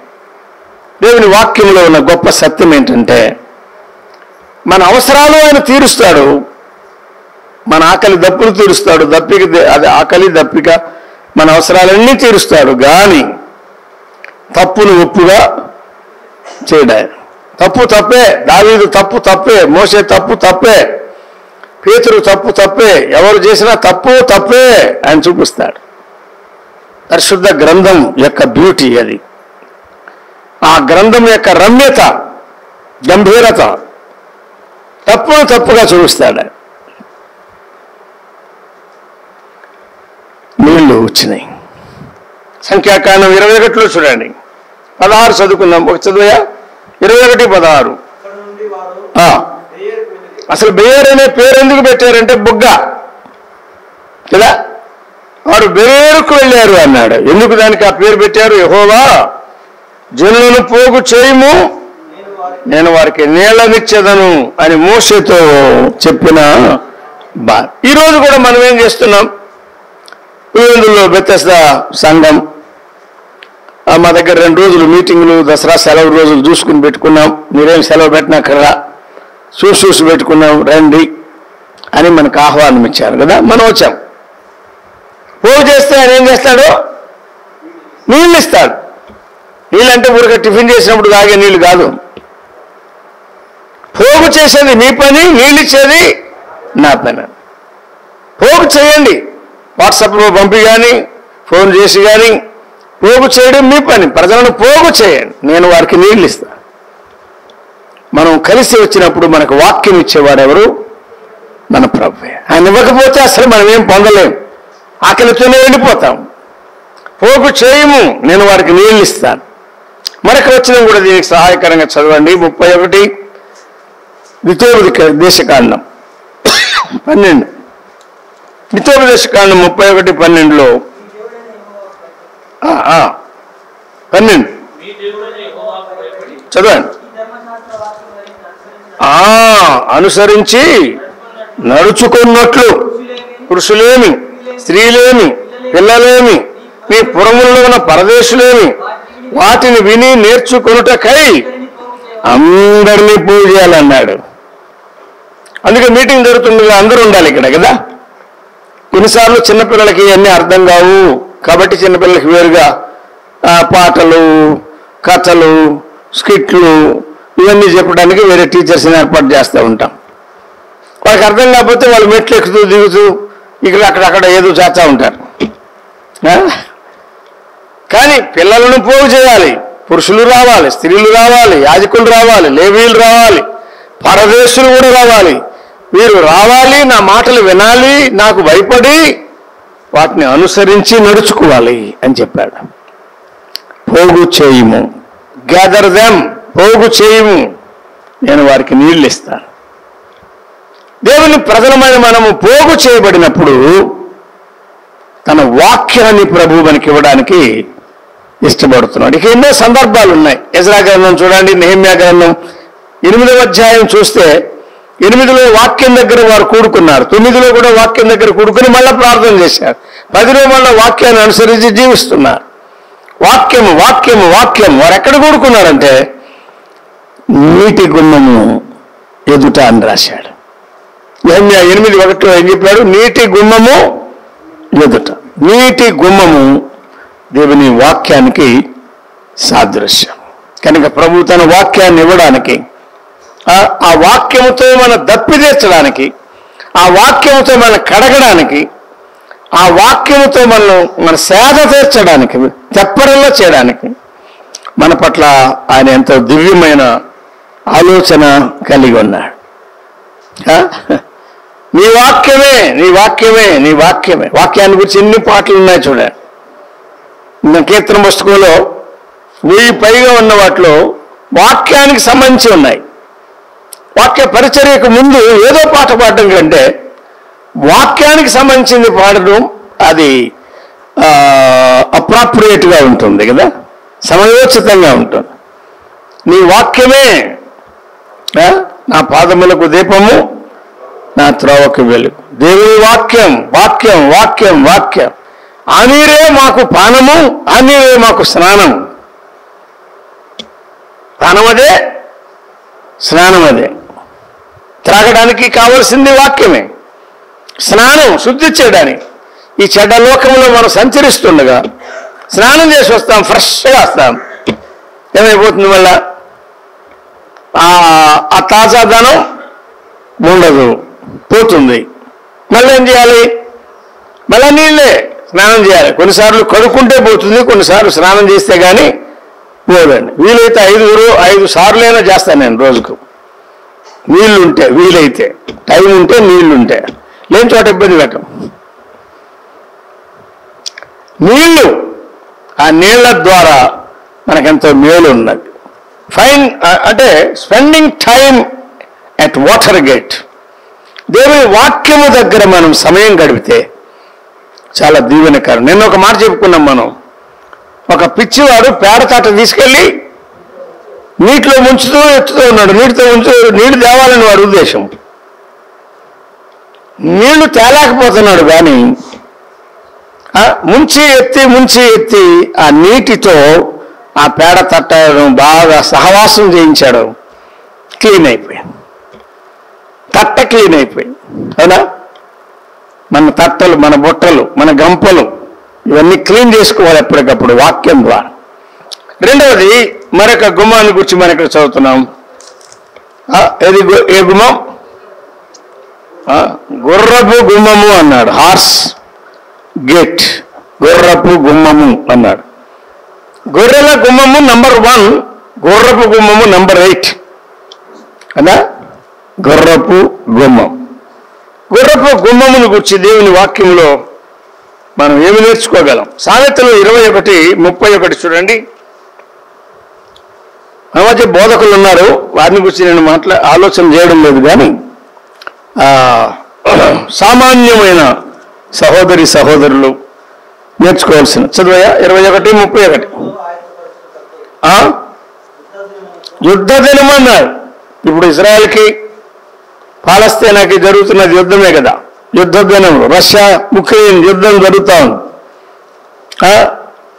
దేవుని వాక్యంలో ఉన్న గొప్ప సత్యం ఏంటంటే మన అవసరాలు ఆయన తీరుస్తాడు, మన ఆకలి దప్పులు తీరుస్తాడు. అది ఆకలి దప్పిక మన అవసరాలన్నీ తీరుస్తాడు, కానీ తప్పును ఒప్పుగా చేయడా. తప్పే, దావీదు తప్పే, మోసే తప్పే, పేతురు తప్పే, ఎవరు చేసినా తప్పే ఆయన చూపిస్తాడు. పరిశుద్ధ గ్రంథం యొక్క బ్యూటీ అది. ఆ గ్రంథం యొక్క రమ్యత, గంభీరత తప్పుగా చూపిస్తాడు. నీళ్లు వచ్చినాయి. సంఖ్యాకాండం 21లో చూడండి. 16 చదువుకుందాం. ఒక చదువుయా 21:16. అసలు బెయేర్ అనే పేరు ఎందుకు పెట్టారంటే బుగ్గ కదా. వారు బెయేరుకు వెళ్ళారు అన్నాడు. ఎందుకు దానికి ఆ పేరు పెట్టారు? యెహోవా జనులను పోగు చేయము, నేను వారికి నీళ్ళనిచ్చేదను అని మోషేతో చెప్పిన ఈరోజు కూడా మనం ఏం చేస్తున్నాం? పులివెందుల్లో బెతెస్దా సంఘం మా దగ్గర 2 రోజులు మీటింగులు, దసరా సెలవు రోజులు చూసుకుని పెట్టుకున్నాం. మీరేం సెలవు పెట్టినాకర్రా, చూసి పెట్టుకున్నాం, రండి అని మనకు ఆహ్వానం ఇచ్చారు కదా. మనం వచ్చాం. పోగు చేస్తే ఆయన ఏం చేస్తాడు? నీళ్ళు ఇస్తాడు. నీళ్ళంటే ఊరికే టిఫిన్ చేసినప్పుడు తాగే నీళ్ళు కాదు. పోగు చేసేది నీ పని, నీళ్ళు ఇచ్చేది నా పని. పోగు చేయండి, వాట్సాప్లో పంపి కానీ ఫోన్ చేసి కానీ పోగు చేయడం మీ పని. ప్రజలను పోగు చేయండి, నేను వారికి నీళ్ళు ఇస్తాను. మనం కలిసి వచ్చినప్పుడు మనకు వాక్యం ఇచ్చేవాడు ఎవరు? మన ప్రభువే. ఆయన ఇవ్వకపోతే అసలు మనం ఏం పొందలేం, ఆకలితోనే వెళ్ళిపోతాం. పోగు చేయము, నేను వారికి నీళ్ళు ఇస్తాను. మరొక వచనం కూడా దీనికి సహాయకరంగా చదవండి. 31 ద్వితోపదేశకాండం 12. ద్వితోపదేశకాండం 31:12లో 12 చదవండి. అనుసరించి నడుచుకున్నట్లు పురుషులేమి, స్త్రీలేమి, పిల్లలేమి, మీ పురములలో ఉన్న పరదేశులేమి వాటిని విని నేర్చుకొనుటకై అందరినీ పూజ చేయాలన్నాడు. అందుకే మీటింగ్ జరుగుతుంది, అందరూ ఉండాలి ఇక్కడ కదా. కొన్నిసార్లు చిన్నపిల్లలకి అన్నీ అర్థం కావు, కాబట్టి చిన్నపిల్లలకి వేరుగా పాటలు, కథలు, స్కిట్లు ఇవన్నీ చెప్పడానికి వేరే టీచర్స్ని ఏర్పాటు చేస్తూ ఉంటాం. వాళ్ళకి అర్థం కాకపోతే వాళ్ళు మెట్లు ఎక్కుతూ దిగుతూ ఇక్కడ అక్కడక్కడ ఏదో చేస్తూ ఉంటారు. కానీ పిల్లలను పోగు చేయాలి. పురుషులు రావాలి, స్త్రీలు రావాలి, యాజకులు రావాలి, లేవీయులు రావాలి, పరదేశులు కూడా రావాలి. వీరు రావాలి, నా మాటలు వినాలి, నాకు భయపడి వాటిని అనుసరించి నడుచుకోవాలి అని చెప్పాడు. పోగు చేయము, గ్యాదర్ దెమ్, పోగు చేయము, నేను వారికి నీళ్ళు ఇస్తాను. దేవుని ప్రజలమైన మనము పోగు చేయబడినప్పుడు తన వాక్యాన్ని ప్రభువు మనకి ఇవ్వడానికి ఇష్టపడుతున్నాడు. ఇక ఎన్నో సందర్భాలు ఉన్నాయి. ఎజ్రా గ్రంథం చూడండి, నెహెమ్యా గ్రంథం 8వ అధ్యాయం చూస్తే 8లో వాక్యం దగ్గర వారు కూడుకున్నారు, 9లో కూడా వాక్యం దగ్గర కూడుకుని మళ్ళీ ప్రార్థన చేశారు, 10లో మళ్ళీ వాక్యాన్ని అనుసరించి జీవిస్తున్నారు. వాక్యము వాక్యము వాక్యం. వారు ఎక్కడ కూడుకున్నారంటే నీటి గుమ్మము ఎదుట అని రాశాడు. నెహెమ్యా 8:1 ఏం చెప్పాడు? నీటి గుమ్మము ఎదుట. నీటి గుమ్మము దేవుని వాక్యానికి సాదృశ్యం. కనుక ప్రభు తన వాక్యాన్ని ఇవ్వడానికి, ఆ వాక్యముతో మన దప్పి తీర్చడానికి, ఆ వాక్యముతో మన కడగడానికి, ఆ వాక్యముతో మన సేద తీర్చడానికి, తెప్పరల్లో చేయడానికి మన పట్ల ఆయన ఎంతో దివ్యమైన ఆలోచన కలిగి ఉన్నాడు. నీ వాక్యమే, నీ వాక్యమే, నీ వాక్యమే. వాక్యాన్ని గురించి ఎన్ని పాటలు ఉన్నాయి చూడండి. కీర్తన పుస్తకంలో 1000 పైగా ఉన్న వాటిలో వాక్యానికి సంబంధించి ఉన్నాయి. వాక్య పరిచర్యకు ముందు ఏదో పాట పాడడం కంటే వాక్యానికి సంబంధించింది పాడడం అది అప్రాప్రియేట్గా ఉంటుంది కదా, సమయోచితంగా ఉంటుంది. నీ వాక్యమే నా పాదములకు దీపము, నా త్రోవకు వెలుగు. దేవుని వాక్యం వాక్యం వాక్యం వాక్యం. ఆ నీరే మాకు పానము, ఆ నీరే మాకు స్నానము. పానం అదే, స్నానం అదే. త్రాగడానికి కావలసింది వాక్యమే, స్నానం శుద్ధి చేయడానికి. ఈ చెడ్డ లోకంలో మనం సంచరిస్తుండగా స్నానం చేసి వస్తాం, ఫ్రెష్గా వస్తాం. ఏమైపోతుంది మళ్ళా? ఆ తాజాదనం ఉండదు, పోతుంది. మళ్ళీ ఏం చేయాలి? మళ్ళీ నీళ్ళే స్నానం చేయాలి. కొన్నిసార్లు కడుక్కుంటే పోతుంది, కొన్నిసార్లు స్నానం చేస్తే కానీ పోదండి. వీలైతే 5 సార్లైనా చేస్తాను నేను రోజుకు. నీళ్లుంటే, వీలైతే, టైం ఉంటే, నీళ్లుంటే, లేని చోట ఇబ్బంది పెట్టం. నీళ్లు, ఆ నీళ్ల ద్వారా మనకెంతో మేలు ఉన్నది. అంటే spending time at water gate. దేవుని వాక్యము దగ్గర మనం సమయం గడిపితే చాలా దీవెనకరం. నిన్న ఒక మాట చెప్పుకున్నాం మనం. ఒక పిచ్చివాడు పేడతాట తీసుకెళ్ళి నీటిలో ముంచుతూ ఎత్తుతూ ఉన్నాడు. నీళ్లు తేవాలని వాడి ఉద్దేశం. నీళ్లు తేలేకపోతున్నాడు కానీ ముంచి ఎత్తి ఆ నీటితో ఆ పేడ తట్టను బాగా సహవాసం చేయించాడు. క్లీన్ అయిపోయింది, తట్ట క్లీన్ అయిపోయింది. అవునా? మన తట్టలు, మన బుట్టలు, మన గంపలు ఇవన్నీ క్లీన్ చేసుకోవాలి ఎప్పటికప్పుడు వాక్యం ద్వారా. రెండవది, మరొక గుమ్మాన్ని గురించి మనం ఇక్కడ చదువుతున్నాం. ఏ గుమ్మం? గుర్రపు గుమ్మము అన్నాడు. హార్స్ గేట్, గుర్రపు గుమ్మము అన్నాడు. గొర్రెల గుమ్మము నంబర్ 1, గుర్రపు గుమ్మము నంబర్ 8 అనా? గుర్రపు గుమ్మం. గుర్రపు గుమ్మమును గురించి దేవుని వాక్యంలో మనం ఏమి నేర్చుకోగలం? సామెతలు 21:31 చూడండి. మన మధ్య బోధకులు ఉన్నారు, వారిని గురించి నేను ఆలోచన చేయడం లేదు. కానీ సామాన్యమైన సహోదరులు నేర్చుకోవాల్సిన చదువయా 21:31. యుద్ధ దినమన్నారు. ఇప్పుడు ఇజ్రాయెల్కి పాలస్తీనాకి జరుగుతున్నది యుద్ధమే కదా. యుద్ధ దినం. రష్యా ఉక్రెయిన్ యుద్ధం జరుగుతూ ఉంది.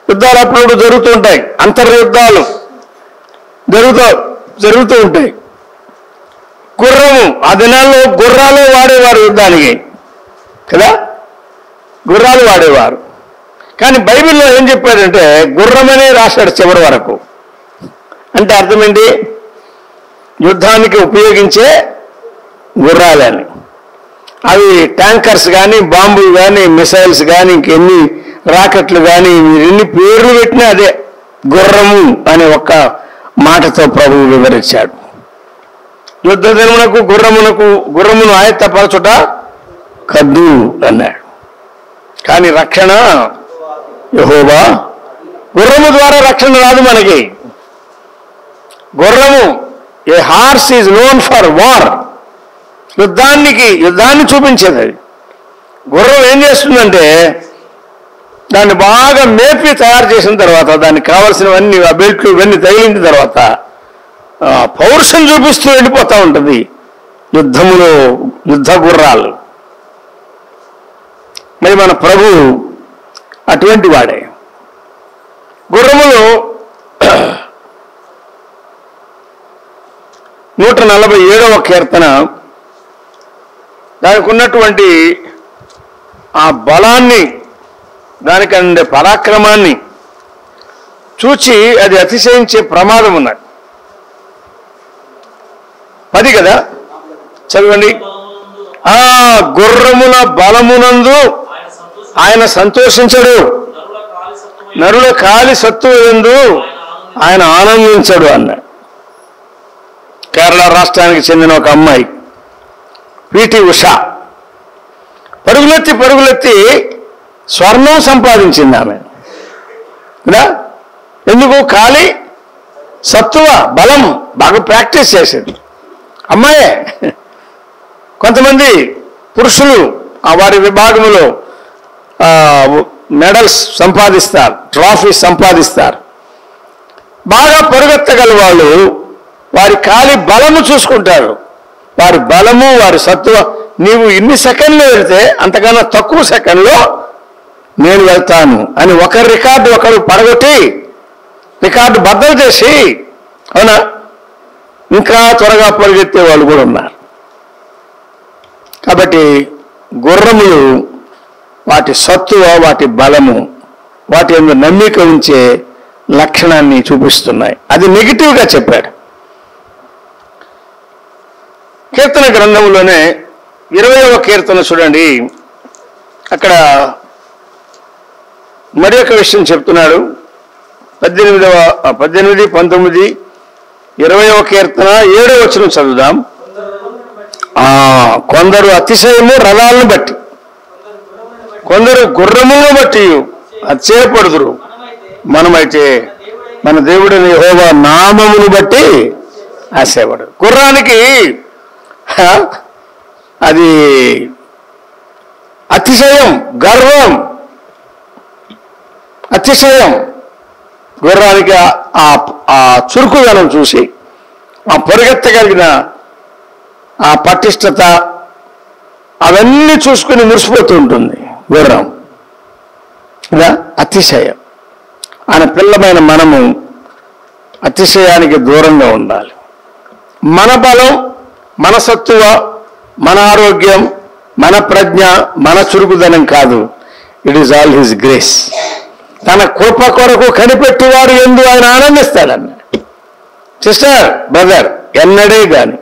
యుద్ధాలు అప్పుడు జరుగుతూ ఉంటాయి, అంతర్యుద్ధాలు జరుగుతూ ఉంటాయి. గుర్రము, ఆ దినాల్లో గుర్రాలు వాడేవారు యుద్ధానికి కదా, గుర్రాలు వాడేవారు. కానీ బైబిల్లో ఏం చెప్పాడంటే గుర్రమని రాశాడు చివరి వరకు. అంటే అర్థం ఏంటి? యుద్ధానికి ఉపయోగించే గుర్రాలని. అవి ట్యాంకర్స్ కానీ, బాంబులు కానీ, మిసైల్స్ కానీ, ఇంకెన్ని రాకెట్లు కానీ, ఎన్ని పేర్లు పెట్టినా అదే గుర్రము అనే ఒక్క మాటతో ప్రభువు వివరించాడు. యుద్ధ దినమునకు గుర్రమును ఆయత్తపరచుట కద్దు అన్నాడు. కానీ రక్షణ యెహోవా. గుర్రము ద్వారా రక్షణ రాదు మనకి. గుర్రము, a horse is known for war, యుద్ధాన్ని చూపించేది. అది గుర్రం ఏం చేస్తుందంటే దాన్ని బాగా మేపి తయారు చేసిన తర్వాత, దానికి కావలసినవన్నీ ఆ బెల్ట్లు ఇవన్నీ తగిలిన తర్వాత పౌరుషం చూపిస్తూ వెళ్ళిపోతూ ఉంటుంది యుద్ధ గుర్రాలు. మరి మన ప్రభు అటువంటి వాడే. గుర్రములు 147వ కీర్తన దానికి ఉన్నటువంటి ఆ బలాన్ని, దానికి అందే పరాక్రమాన్ని చూచి అది అతిశయించే ప్రమాదం ఉన్నది. 10 కదా, చదవండి. ఆ గుర్రముల బలమునందు ఆయన సంతోషించడు, నరుల కాలి సత్తువ యందు ఆయన ఆనందించడు అన్నాడు. కేరళ రాష్ట్రానికి చెందిన ఒక అమ్మాయి పిటి ఉషా పరుగులెత్తి స్వర్ణం సంపాదించింది ఆమె. ఎందుకు? కాలి సత్తువ బలం బాగా ప్రాక్టీస్ చేసేది అమ్మాయే. కొంతమంది పురుషులు వారి విభాగంలో మెడల్స్ సంపాదిస్తారు, ట్రాఫీస్ సంపాదిస్తారు. బాగా పరుగెత్తగల వాళ్ళు వారి కాలి బలము చూసుకుంటారు. వారి బలము, వారి సత్తువ. నీవు ఇన్ని సెకండ్లు వెళ్తే అంతకన్నా తక్కువ సెకండ్లో నేను వెళ్తాను అని ఒకరి రికార్డు ఒకరు పడగొట్టి రికార్డు బద్దలు చేసి, అవునా, ఇంకా త్వరగా పరిగెత్తే వాళ్ళు కూడా ఉన్నారు. కాబట్టి గుర్రములు వాటి సత్తువ, వాటి బలము, వాటి యందు నమ్మిక ఉంచే లక్షణాన్ని చూపిస్తున్నాయి. అది నెగిటివ్గా చెప్పాడు. కీర్తన గ్రంథంలోనే 20వ కీర్తన చూడండి. అక్కడ మరి ఒక విషయం చెప్తున్నాడు. 18, 19, 20వ కీర్తన 7వ వచనం చదువుదాం. కొందరు అతిశయము రథాలను బట్టి, కొందరు గుర్రములను బట్టి అతిశయపడుదురు. మనమైతే మన దేవుడిని యెహోవా నామమును బట్టి ఆశపడు. గుర్రానికి అది అతిశయం, గర్వం, అతిశయం. గుర్రానికి ఆ చురుకుదనం చూసి, ఆ పరిగెత్తగలిగిన ఆ పటిష్టత, అవన్నీ చూసుకుని మురిసిపోతూ ఉంటుంది గుర్రం. ఇలా అతిశయం. ఆయన పిల్లమైన మనము అతిశయానికి దూరంగా ఉండాలి. మన బలం, మన సత్తువ, మన ఆరోగ్యం, మన ప్రజ్ఞ, మన చురుకుదనం కాదు. It is all his grace. తన కృప కొరకు కనిపెట్టువారు యందు ఆయన ఆనందిస్తాడన్న. సిస్టర్, బ్రదర్, ఎన్నడే గాని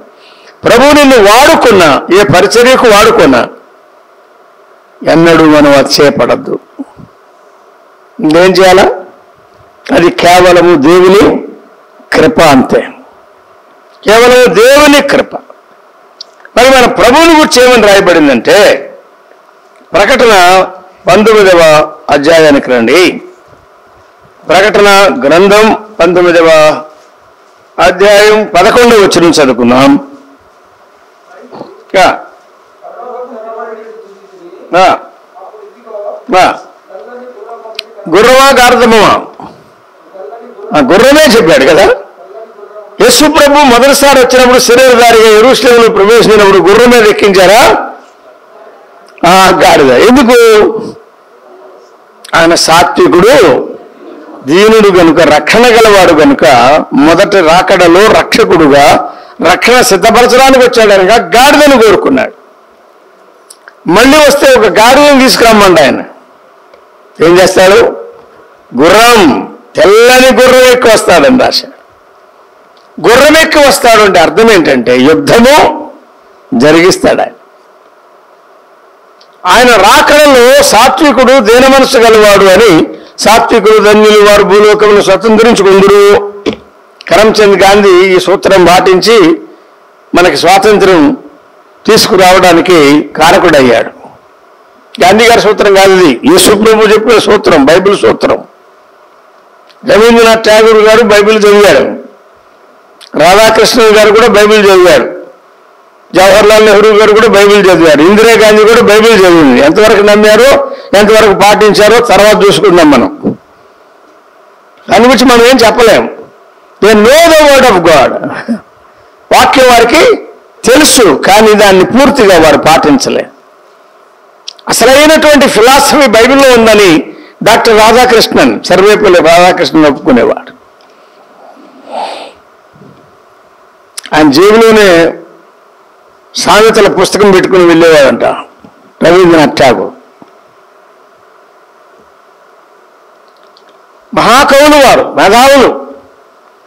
ప్రభు నిన్ను వాడుకున్నా, ఏ పరిచర్యకు వాడుకున్నా, ఎన్నడూ మనం అతిశయపడద్దు. ఏం చేయాలా? అది కేవలము దేవుని కృప, అంతే. కేవలము దేవుని కృప. మరి మన ప్రభువుని గురించి ఏమని రాయబడిందంటే, ప్రకటన 19వ అధ్యాయానికి రండి. ప్రకటన గ్రంథం 19వ అధ్యాయం 11వ వచనం చదువుకుందాం. గుర్రమా గార్ధమా? గుర్రమే చెప్పాడు కదా. యేసు ప్రభు మొదటిసారి వచ్చినప్పుడు శరీరధారిగా యెరూషలేములో ప్రవేశించినప్పుడు గుర్రం మీద ఎక్కించారా? గాడిద. ఎందుకు? ఆయన సాత్వికుడు, దీనుడు గనుక, రక్షణ గలవాడు గనుక, మొదటి రాకడలో రక్షకుడుగా రక్షణ సిద్ధపరచడానికి వచ్చాడు కనుక గాడిదను కోరుకున్నాడు. మళ్ళీ వస్తే ఒక గాడిదను తీసుకురమ్మండి ఆయన. ఏం చేస్తాడు? గుర్రం, తెల్లని గుర్రం ఎక్కి వస్తాడని రాశాడు. గుర్రం ఎక్కి వస్తాడు అంటే అర్థం ఏంటంటే యుద్ధము జరిగిస్తాడు ఆయన. ఆయన రాకడలో సాత్వికుడు దీన మనసు గలవాడు అని, సాత్వికుడు ధన్యులు వారు భూలోకమును స్వతంత్రించుకుందురు. కరమ్చంద్ గాంధీ ఈ సూత్రం పాటించి మనకి స్వాతంత్రం తీసుకురావడానికి కారకుడయ్యాడు. గాంధీ గారి సూత్రం కాదు ఇది, యేసు ప్రభు చెప్పిన సూత్రం, బైబిల్ సూత్రం. రవీంద్రనాథ్ ఠాగూర్ గారు బైబిల్ చదివాడు, రాధాకృష్ణన్ గారు కూడా బైబిల్ చదివాడు, జవహర్లాల్ నెహ్రూ గారు కూడా బైబిల్ చదివారు, ఇందిరాగాంధీ కూడా బైబిల్ చదివింది. ఎంతవరకు నమ్మారో ఎంతవరకు పాటించారో తర్వాత చూసుకుందాం మనం. దాని గురించి మనం ఏం చెప్పలేం. They know the word of God. వాక్యం వారికి తెలుసు, కానీ దాన్ని పూర్తిగా వారు పాటించలే. అసలైనటువంటి ఫిలాసఫీ బైబిల్లో ఉందని డాక్టర్ రాధాకృష్ణన్, సర్వేపల్లి రాధాకృష్ణన్ ఒప్పుకునేవాడు. ఆయన జేబులోనే సామెతల పుస్తకం పెట్టుకుని వెళ్ళేవాడంట రవీంద్రనాథ్ ఠాగూర్. మహాకవులు వారు, మేధావులు,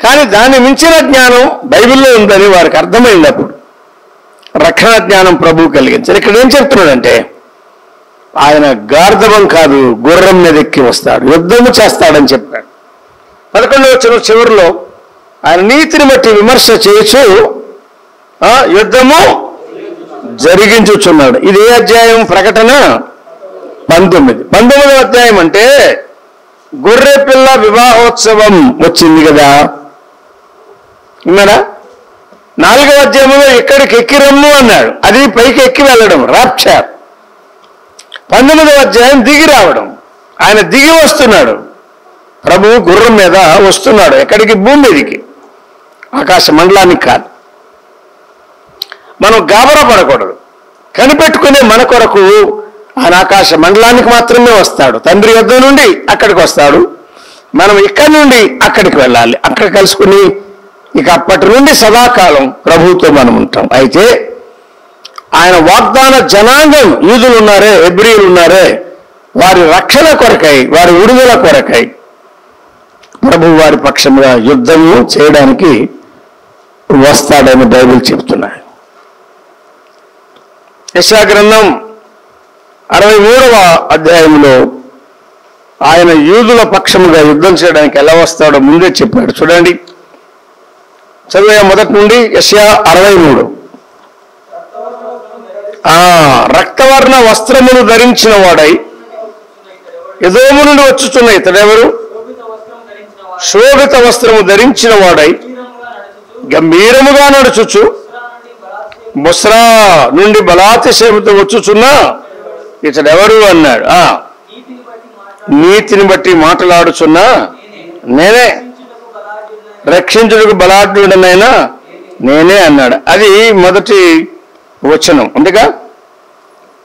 కానీ దాన్ని మించిన జ్ఞానం బైబిల్లో ఉందని వారికి అర్థమైంది. అప్పుడు రక్షణ జ్ఞానం ప్రభువు కలిగించారు. ఇక్కడ ఏం చెప్తున్నాడంటే ఆయన గార్ధవం కాదు, గుర్రం మీద ఎక్కి వస్తాడు, యుద్ధము చేస్తాడని చెప్పాడు. 11వ వచనం చివరిలో ఆయన నీతిని బట్టి విమర్శ చేయొచ్చు, యుద్ధము జరిగించుచున్నాడు. ఇది ఏ అధ్యాయం? ప్రకటన 19. 19వ అధ్యాయం అంటే గొర్రె పిల్ల వివాహోత్సవం వచ్చింది కదా. విన్నారా? 4వ అధ్యాయంలో ఇక్కడికి ఎక్కి రమ్ము అన్నాడు, అది పైకి ఎక్కి వెళ్ళడం, రాప్చర్. 19వ అధ్యాయం దిగి రావడం, ఆయన దిగి వస్తున్నాడు. ప్రభువు గుర్రం మీద వస్తున్నాడు. ఎక్కడికి? భూమి మీదికి, ఆకాశ మండలానికి కాదు. మనం గాబరా పడకూడదు. కనిపెట్టుకునే మన కొరకు ఆయన ఆకాశ మండలానికి మాత్రమే వస్తాడు. తండ్రి యొద్ద నుండి అక్కడికి వస్తాడు, మనం ఇక్కడి నుండి అక్కడికి వెళ్ళాలి. అక్కడ కలుసుకుని ఇక అప్పటి నుండి సదాకాలం ప్రభువుతో మనం ఉంటాం. అయితే ఆయన వాగ్దాన జనాంగం, యూదులు ఉన్నారే, హెబ్రీయులు ఉన్నారే, వారి రక్షణ కొరకై, వారి విడుదల కొరకై ప్రభు వారి పక్షంగా యుద్ధము చేయడానికి వస్తాడని బైబిల్ చెప్తున్నాడు. యెషయా గ్రంథం 63వ అధ్యాయంలో ఆయన యూదుల పక్షముగా యుద్ధం చేయడానికి ఎలా వస్తాడో ముందే చెప్పాడు. చూడండి, చదివే మొదటి నుండి యెషయా 63. రక్తవర్ణ వస్త్రమును ధరించిన వాడై ఎదోము నుండి వచ్చుచున్న ఇతడెవరు? శోభిత వస్త్రము ధరించిన వాడై గంభీరముగా నడుచుచు బొస్రా నుండి బలాతిశయముతో వచ్చుచున్నా ఇతడెవరు అన్నాడు. నీతిని బట్టి మాట్లాడుచున్నా నేనే, రక్షించుటకు బలాఢ్యుడనైనా నేనే అన్నాడు. అది మొదటి వచనం. అందుగా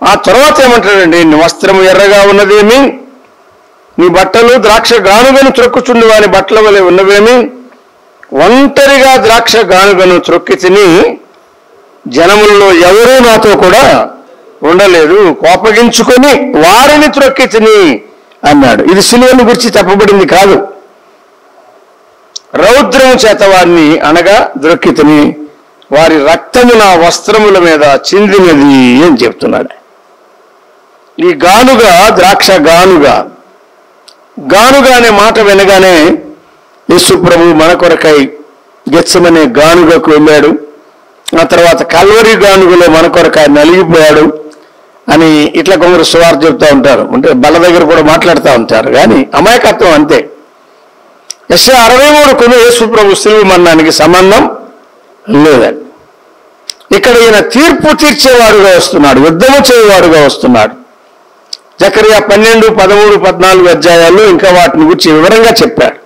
ఆ తర్వాత ఏమంటాడండి? నీ వస్త్రము ఎర్రగా ఉన్నదేమి, నీ బట్టలు ద్రాక్ష గానుగను త్రొక్కుచుండి వాని బట్టల వలె ఉన్నవేమి, ఒంటరిగా ద్రాక్ష గానుగను త్రొక్కి తిని జనములలో ఎవరూ నాతో కూడా ఉండలేదు, కోపగించుకొని వారిని త్రొక్కి తిని అన్నాడు. ఇది సిలువను గురించి చెప్పబడింది కాదు. రౌద్రము చేత వారిని అనగా ద్రొక్కి తిని వారి రక్తము నా వస్త్రముల మీద చిందినది అని చెప్తున్నాడు. ఈ గానుగ ద్రాక్ష గానుగ, గానుగ అనే మాట వినగానే యేసు ప్రభు మన కొరకై గెత్సెమనే గానుగకు వెళ్ళాడు. ఆ తర్వాత కల్వరి గానుగలో మన కొరకు ఆయన నలిగిపోయాడు అని ఇట్లా కొందరు సువార్త చెప్తూ ఉంటారు. అంటే బల్ల దగ్గర కూడా మాట్లాడుతూ ఉంటారు, కానీ అమాయకత్వం అంతే. యెషయా 63కు యేసు ప్రభు సిలువ మరణానికి సంబంధం లేదండి. ఇక్కడ ఈయన తీర్పు తీర్చేవాడుగా వస్తున్నాడు, యుద్ధము చేయవాడుగా వస్తున్నాడు. జకరియా 12, 13, 14 అధ్యాయాల్లో ఇంకా వాటిని గురించి వివరంగా చెప్పాడు.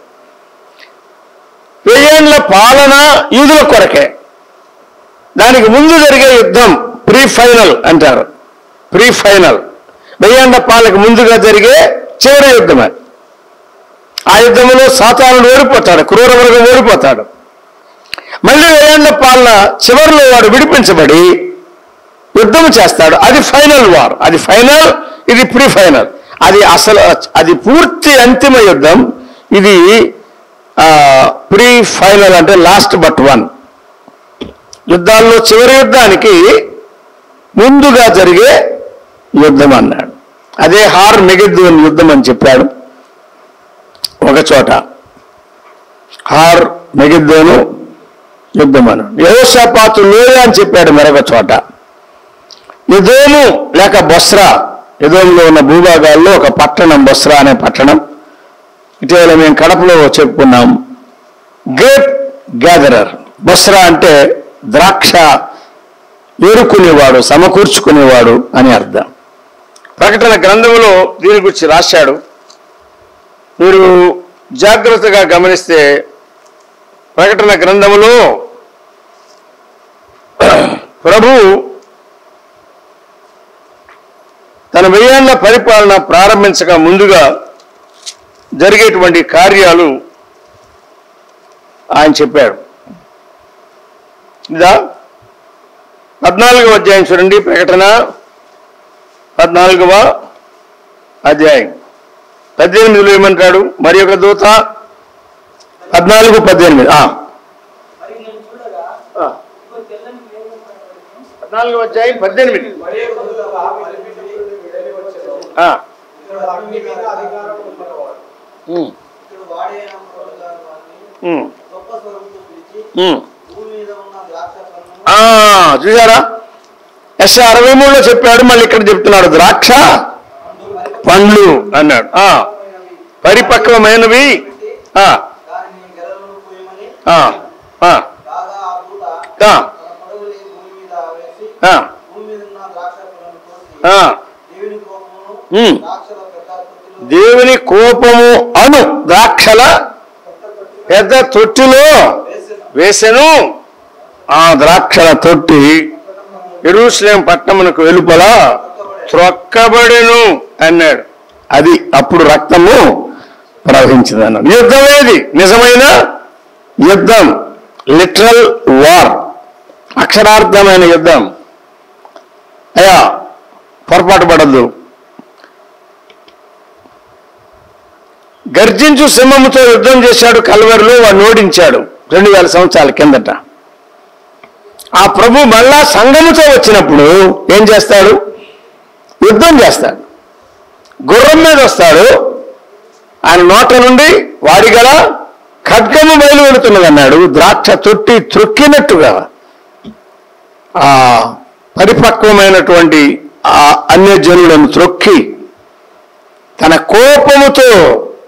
1000 ఏళ్ల పాలన యూదుల కొరకే. దానికి ముందు జరిగే యుద్ధం ప్రీ ఫైనల్ అంటారు. ప్రీ ఫైనల్ 1000 ఏళ్ల పాలనకు ముందుగా జరిగే చివరి యుద్ధం. ఆ యుద్ధంలో సాతానుడు ఓడిపోతాడు, క్రూర వర్గం ఓడిపోతాడు. మళ్ళీ 1000 ఏళ్ల పాలన చివరిలో వాడు విడిపించబడి యుద్ధం చేస్తాడు. అది ఫైనల్ వార్, అది ఫైనల్, ఇది ప్రీ ఫైనల్. అది పూర్తి అంతిమ యుద్ధం. ఇది ప్రీ ఫైనల్ అంటే లాస్ట్ బట్ వన్. యుద్ధాల్లో చివరి యుద్ధానికి ముందుగా జరిగే యుద్ధం అన్నాడు. అదే హార్ మెగిద్దోన్ యుద్ధం అని చెప్పాడు ఒక చోట. హార్ మెగిద్దోను యుద్ధం అన్నాడు. యెహోషాపాతు లోయ అని చెప్పాడు మరొక చోట. ఎదోము లేక బొస్రా, ఎదోములో ఉన్న భూభాగాల్లో ఒక పట్టణం బొస్రా అనే పట్టణం. ఇటీవల మేము కడపలో చెప్పుకున్నాం. Grape gatherer. బొస్రా అంటే ద్రాక్ష ఏరుకునేవాడు, సమకూర్చుకునేవాడు అని అర్థం. ప్రకటన గ్రంథంలో దీని గురించి రాశాడు. మీరు జాగ్రత్తగా గమనిస్తే ప్రకటన గ్రంథములో ప్రభు తన 1000 ఏళ్ల పరిపాలన ప్రారంభించక ముందుగా జరిగేటువంటి కార్యాలు ఆయన చెప్పాడు. ఇదా 14వ అధ్యాయం చూడండి. ప్రకటన 14వ అధ్యాయం 18లో ఏమంటాడు? మరి ఒక దూత 14:18 14వ అధ్యాయం 18. చూసారా? యెషయా 63లో చెప్పాడు, మళ్ళీ ఇక్కడ చెప్తున్నాడు. ద్రాక్ష పండ్లు అన్నాడు. పరిపక్వమైనవి. దేవుని కోపము అను ద్రాక్షల పెద్ద తొట్టిలో వేసెను. ఆ ద్రాక్షల తొట్టి యెరూషలేం పట్టణమునకు వెలుపల త్రొక్కబడెను అన్నాడు. అది అప్పుడు రక్తము ప్రవహించింది అన్నాడు. యుద్ధమేది? నిజమైన యుద్ధం, లిటరల్ వార్, అక్షరార్థమైన యుద్ధం. అయ్యా పొరపాటు పడద్దు. గర్జించు సింహముతో యుద్ధం చేశాడు కల్వరిలో, వాడిని ఓడించాడు 2000 సంవత్సరాల కిందట. ఆ ప్రభు మళ్ళా సంఘముతో వచ్చినప్పుడు ఏం చేస్తాడు? యుద్ధం చేస్తాడు. గుర్రం మీద వస్తాడు. ఆయన నోట నుండి వాడి గల ఖడ్గము బయలు వెళుతున్నది అన్నాడు. ద్రాక్ష తొట్టి త్రొక్కినట్టుగా ఆ పరిపక్వమైనటువంటి ఆ అన్యజనులను త్రొక్కి తన కోపముతో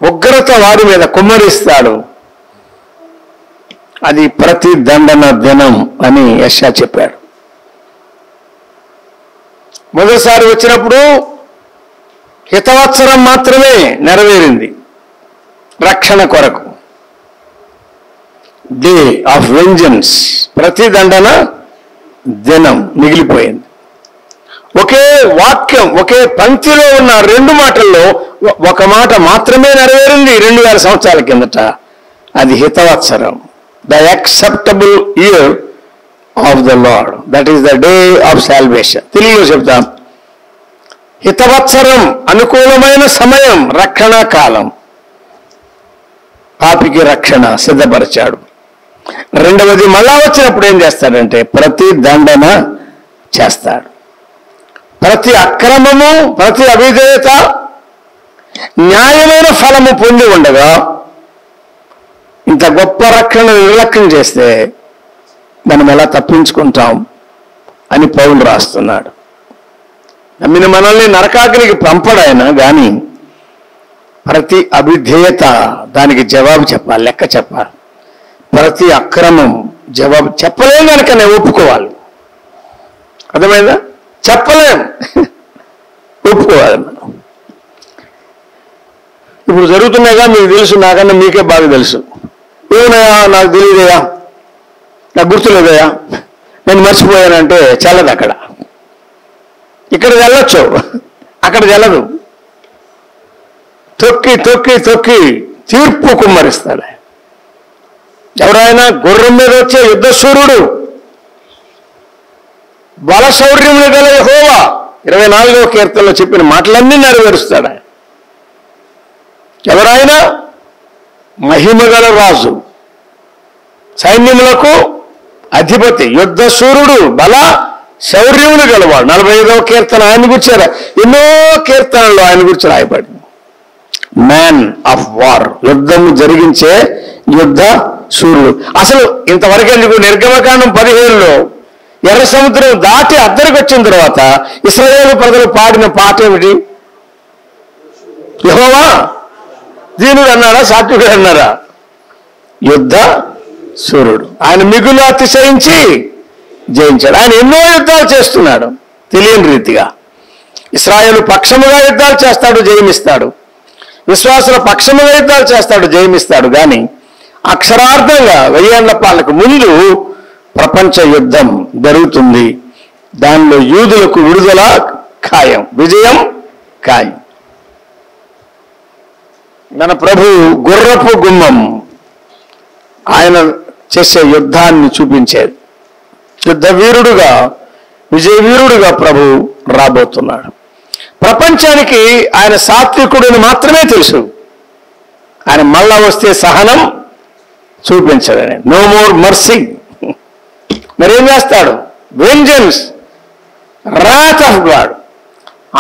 ఉగ్రత వారి మీద కుమ్మరిస్తాడు. అది ప్రతి దండన దినం అని యెషయా చెప్పాడు. మొదటిసారి వచ్చినప్పుడు హితవత్సరం మాత్రమే నెరవేరింది రక్షణ కొరకు. డే ఆఫ్ వెంజన్స్, ప్రతి దండన దినం మిగిలిపోయింది. ఒకే వాక్యం, ఒకే పంక్తిలో ఉన్న 2 మాటల్లో ఒక మాట మాత్రమే నెరవేరింది 2000 సంవత్సరాల కిందట. అది హితవత్సరం, the acceptable year of the lord, that is the day of salvation. తెలుగులో చెప్తాం, హితవత్సరం, అనుకూలమైన సమయం, రక్షణ కాలం. పాపికి రక్షణ సిద్ధపరిచాడు. రెండవది మళ్ళా వచ్చినప్పుడు ఏం చేస్తాడంటే ప్రతి దండన చేస్తాడు. ప్రతి అక్రమము, ప్రతి అవిధేయత న్యాయమైన ఫలము పొంది ఉండగా ఇంత గొప్ప రక్షణ నిర్లక్ష్యం చేస్తే మనం ఎలా తప్పించుకుంటాం అని పౌలు రాస్తున్నాడు. నమ్మిన మనల్ని నరకాగ్నికి పంపడాయన కానీ ప్రతి అవిధేయత దానికి జవాబు చెప్పాలి, లెక్క చెప్పాలి. ప్రతి అక్రమం జవాబు చెప్పలేం కనుక నేను ఒప్పుకోవాలి. అర్థమైందా? చెప్పలేం, ఒప్పుకోవాలి మనం. ఇప్పుడు జరుగుతున్నాయిగా, మీకు తెలుసు, నాకన్నా మీకే బాగా తెలుసు. ఏమన్నాయా నాకు తెలియదయా, నాకు గుర్తులేదయా, నేను మర్చిపోయానంటే చల్లదు. ఇక్కడ వెళ్ళొచ్చు, అక్కడ వెళ్ళదు. తొక్కి తొక్కి తొక్కి తీర్పు కుమ్మరిస్తాడు. ఎవరైనా గుర్రం మీద వచ్చే యుద్ధశూరుడు, బలశౌర్యములు గల యెహోవా 24వ కీర్తనలో చెప్పిన మాటలన్నీ నెరవేరుస్తాడు. ఎవరైనా మహిమగల రాజు, సైన్యములకు అధిపతి, యుద్ధ శూరుడు, బల శౌర్యములు గలవాడు. 45వ కీర్తన ఆయన గురించారు. ఎన్నో కీర్తనల్లో ఆయన గురించి రాయబడింది. మ్యాన్ ఆఫ్ వార్, యుద్ధము జరిగించే యుద్ధ శూరుడు. అసలు ఇంతవరకు ఎందుకు నిర్గమకాండం 15లో ఎర్ర సముద్రం దాటి అద్దరికి వచ్చిన తర్వాత ఇశ్రాయేలు ప్రజలు పాడిన పాట ఏమిటి? యెహోవా దీనుడు అన్నారా, సాత్వికుడు అన్నారా? యుద్ధ శూరుడు. ఆయన మిగులు అతిశయించి జయించాడు. ఆయన ఎన్నో యుద్ధాలు చేస్తున్నాడు తెలియని రీతిగా. ఇశ్రాయేలు పక్షముగా యుద్ధాలు చేస్తాడు, జయమిస్తాడు. విశ్వాసుల పక్షముగా యుద్ధాలు చేస్తాడు, జయమిస్తాడు. కానీ అక్షరార్థంగా 1000 ఏళ్ల పాలనకు ముందు ప్రపంచ యుద్ధం జరుగుతుంది. దానిలో యూదులకు విడుదల ఖాయం, విజయం ఖాయం. మన ప్రభు గుర్రపు గుమ్మం ఆయన చేసే యుద్ధాన్ని చూపించేది. యుద్ధ వీరుడుగా, విజయ వీరుడుగా ప్రభు రాబోతున్నాడు. ప్రపంచానికి ఆయన సాత్వికుడిని మాత్రమే తెలుసు. ఆయన మళ్ళా వస్తే సహనం చూపించడని. No more mercy. మరేం చేస్తాడు? Vengeance, Rath of God.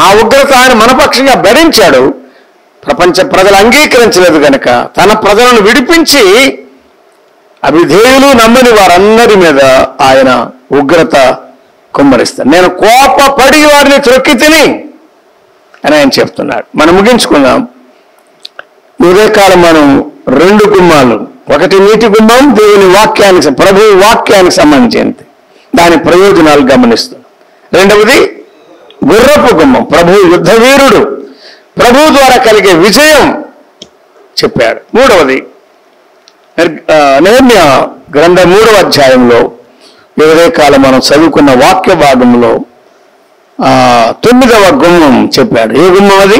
ఆ ఉగ్రత ఆయన మనపక్షంగా భరించాడు. ప్రపంచ ప్రజలు అంగీకరించలేదు కనుక తన ప్రజలను విడిపించి అవిధేయులు నమ్మని వారందరి మీద ఆయన ఉగ్రత కుమ్మరిస్తాడు. నేను కోపపడి వారిని త్రొక్కి తిని అని ఆయన చెప్తున్నాడు. మనం ముగించుకుందాం. ఉదయకాలం మనం 2 గుమ్మాలు, ఒకటి నీటి గుమ్మం, దేవుని వాక్యానికి, ప్రభు వాక్యానికి సంబంధించింది, దాని ప్రయోజనాలు గమనిస్తున్నాం. రెండవది గుర్రపు గుమ్మం, ప్రభు యుద్ధ వీరుడు, ప్రభు ద్వారా కలిగే విజయం చెప్పాడు. మూడవది నెహెమ్యా గ్రంథం 3వ అధ్యాయంలో ఉదయకాలం మనం చదువుకున్న వాక్య భాగంలో 9వ గుమ్మం చెప్పాడు. ఏ గుమ్మం అది?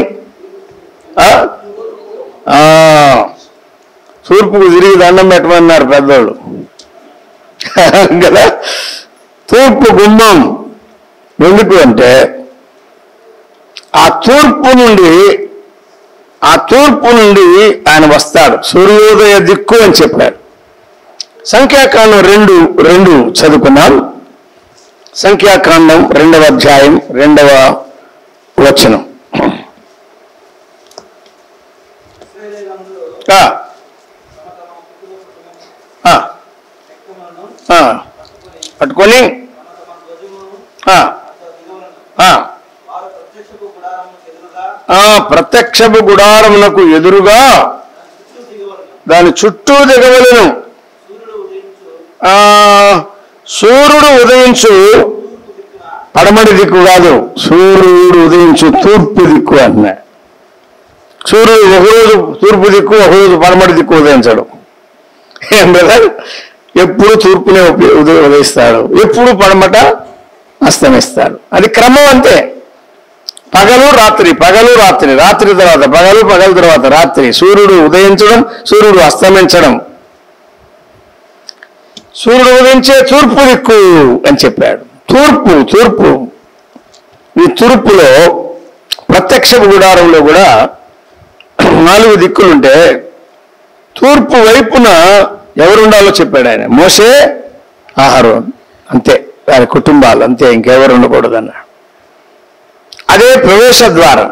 తూర్పుకు తిరిగి దండం పెట్టమన్నారు పెద్దోళ్ళు కదా. తూర్పు గుమ్మం ఎందుకు అంటే ఆ తూర్పు నుండి ఆయన వస్తాడు. సూర్యోదయ దిక్కు అని చెప్పాడు. సంఖ్యాకాండం 2 చదువుకున్నాం. సంఖ్యాకాండం 2వ అధ్యాయం 2వ వచనం. పట్టుకొని ప్రత్యక్షపు గుడారమునకు ఎదురుగా దాని చుట్టూ దిగవలెను. సూర్యుడు ఉదయించు పడమటి దిక్కు కాదు, సూర్యుడు ఉదయించు తూర్పు దిక్కు అన్నా. సూర్యుడు ఒకరోజు తూర్పు దిక్కు, ఒకరోజు పడమటి దిక్కు ఉదయించడు. ఏం బ్రదర్? ఎప్పుడు తూర్పునే ఉదయిస్తాడు, ఎప్పుడు పడమట అస్తమిస్తాడు. అది క్రమం అంతే. పగలు రాత్రి, పగలు రాత్రి, రాత్రి తర్వాత పగలు, పగలు తర్వాత రాత్రి. సూర్యుడు ఉదయించడం, సూర్యుడు అస్తమించడం. సూర్యుడు ఉదయించే తూర్పు దిక్కు అని చెప్పాడు. తూర్పు ఈ తూర్పులో ప్రత్యక్షపు గుడారంలో కూడా 4 దిక్కులుంటే తూర్పు వైపున ఎవరుండాలో చెప్పాడు ఆయన. మోషే, అహరోన్, అంతే, వారి కుటుంబాలు అంతే, ఇంకెవరు ఉండకూడదు అన్నాడు. అదే ప్రవేశ ద్వారం.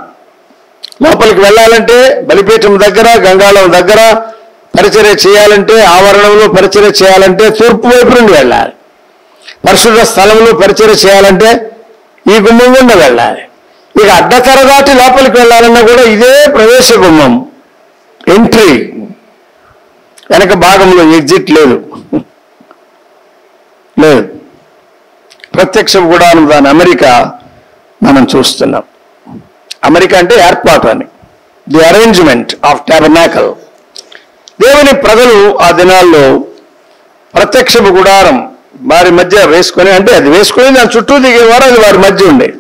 లోపలికి వెళ్ళాలంటే బలిపీఠం దగ్గర, గంగాళం దగ్గర పరిచర్య చేయాలంటే, ఆవరణంలో పరిచర్య చేయాలంటే తూర్పు వైపు నుండి వెళ్ళాలి. పరిశుద్ధ స్థలంలో పరిచర్య చేయాలంటే ఈ గుమ్మం గుండా వెళ్ళాలి. ఇక అడ్డతెర దాటి లోపలికి వెళ్ళాలన్నా కూడా ఇదే ప్రవేశ గుమ్మం, ఎంట్రీ. వెనక భాగంలో ఎగ్జిట్ లేదు. ప్రత్యక్ష గుడారం దాని అమెరికా మనం చూస్తున్నాం. అమెరికా అంటే ఏర్పాటు అని, ది అరేంజ్మెంట్ ఆఫ్ టాబర్నాకల్. దేవుని ప్రజలు ఆ దినాల్లో ప్రత్యక్షపు గుడారం వారి మధ్య వేసుకొని, అంటే అది వేసుకొని దాని చుట్టూ దిగేవారు, అది వారి మధ్య ఉండేది.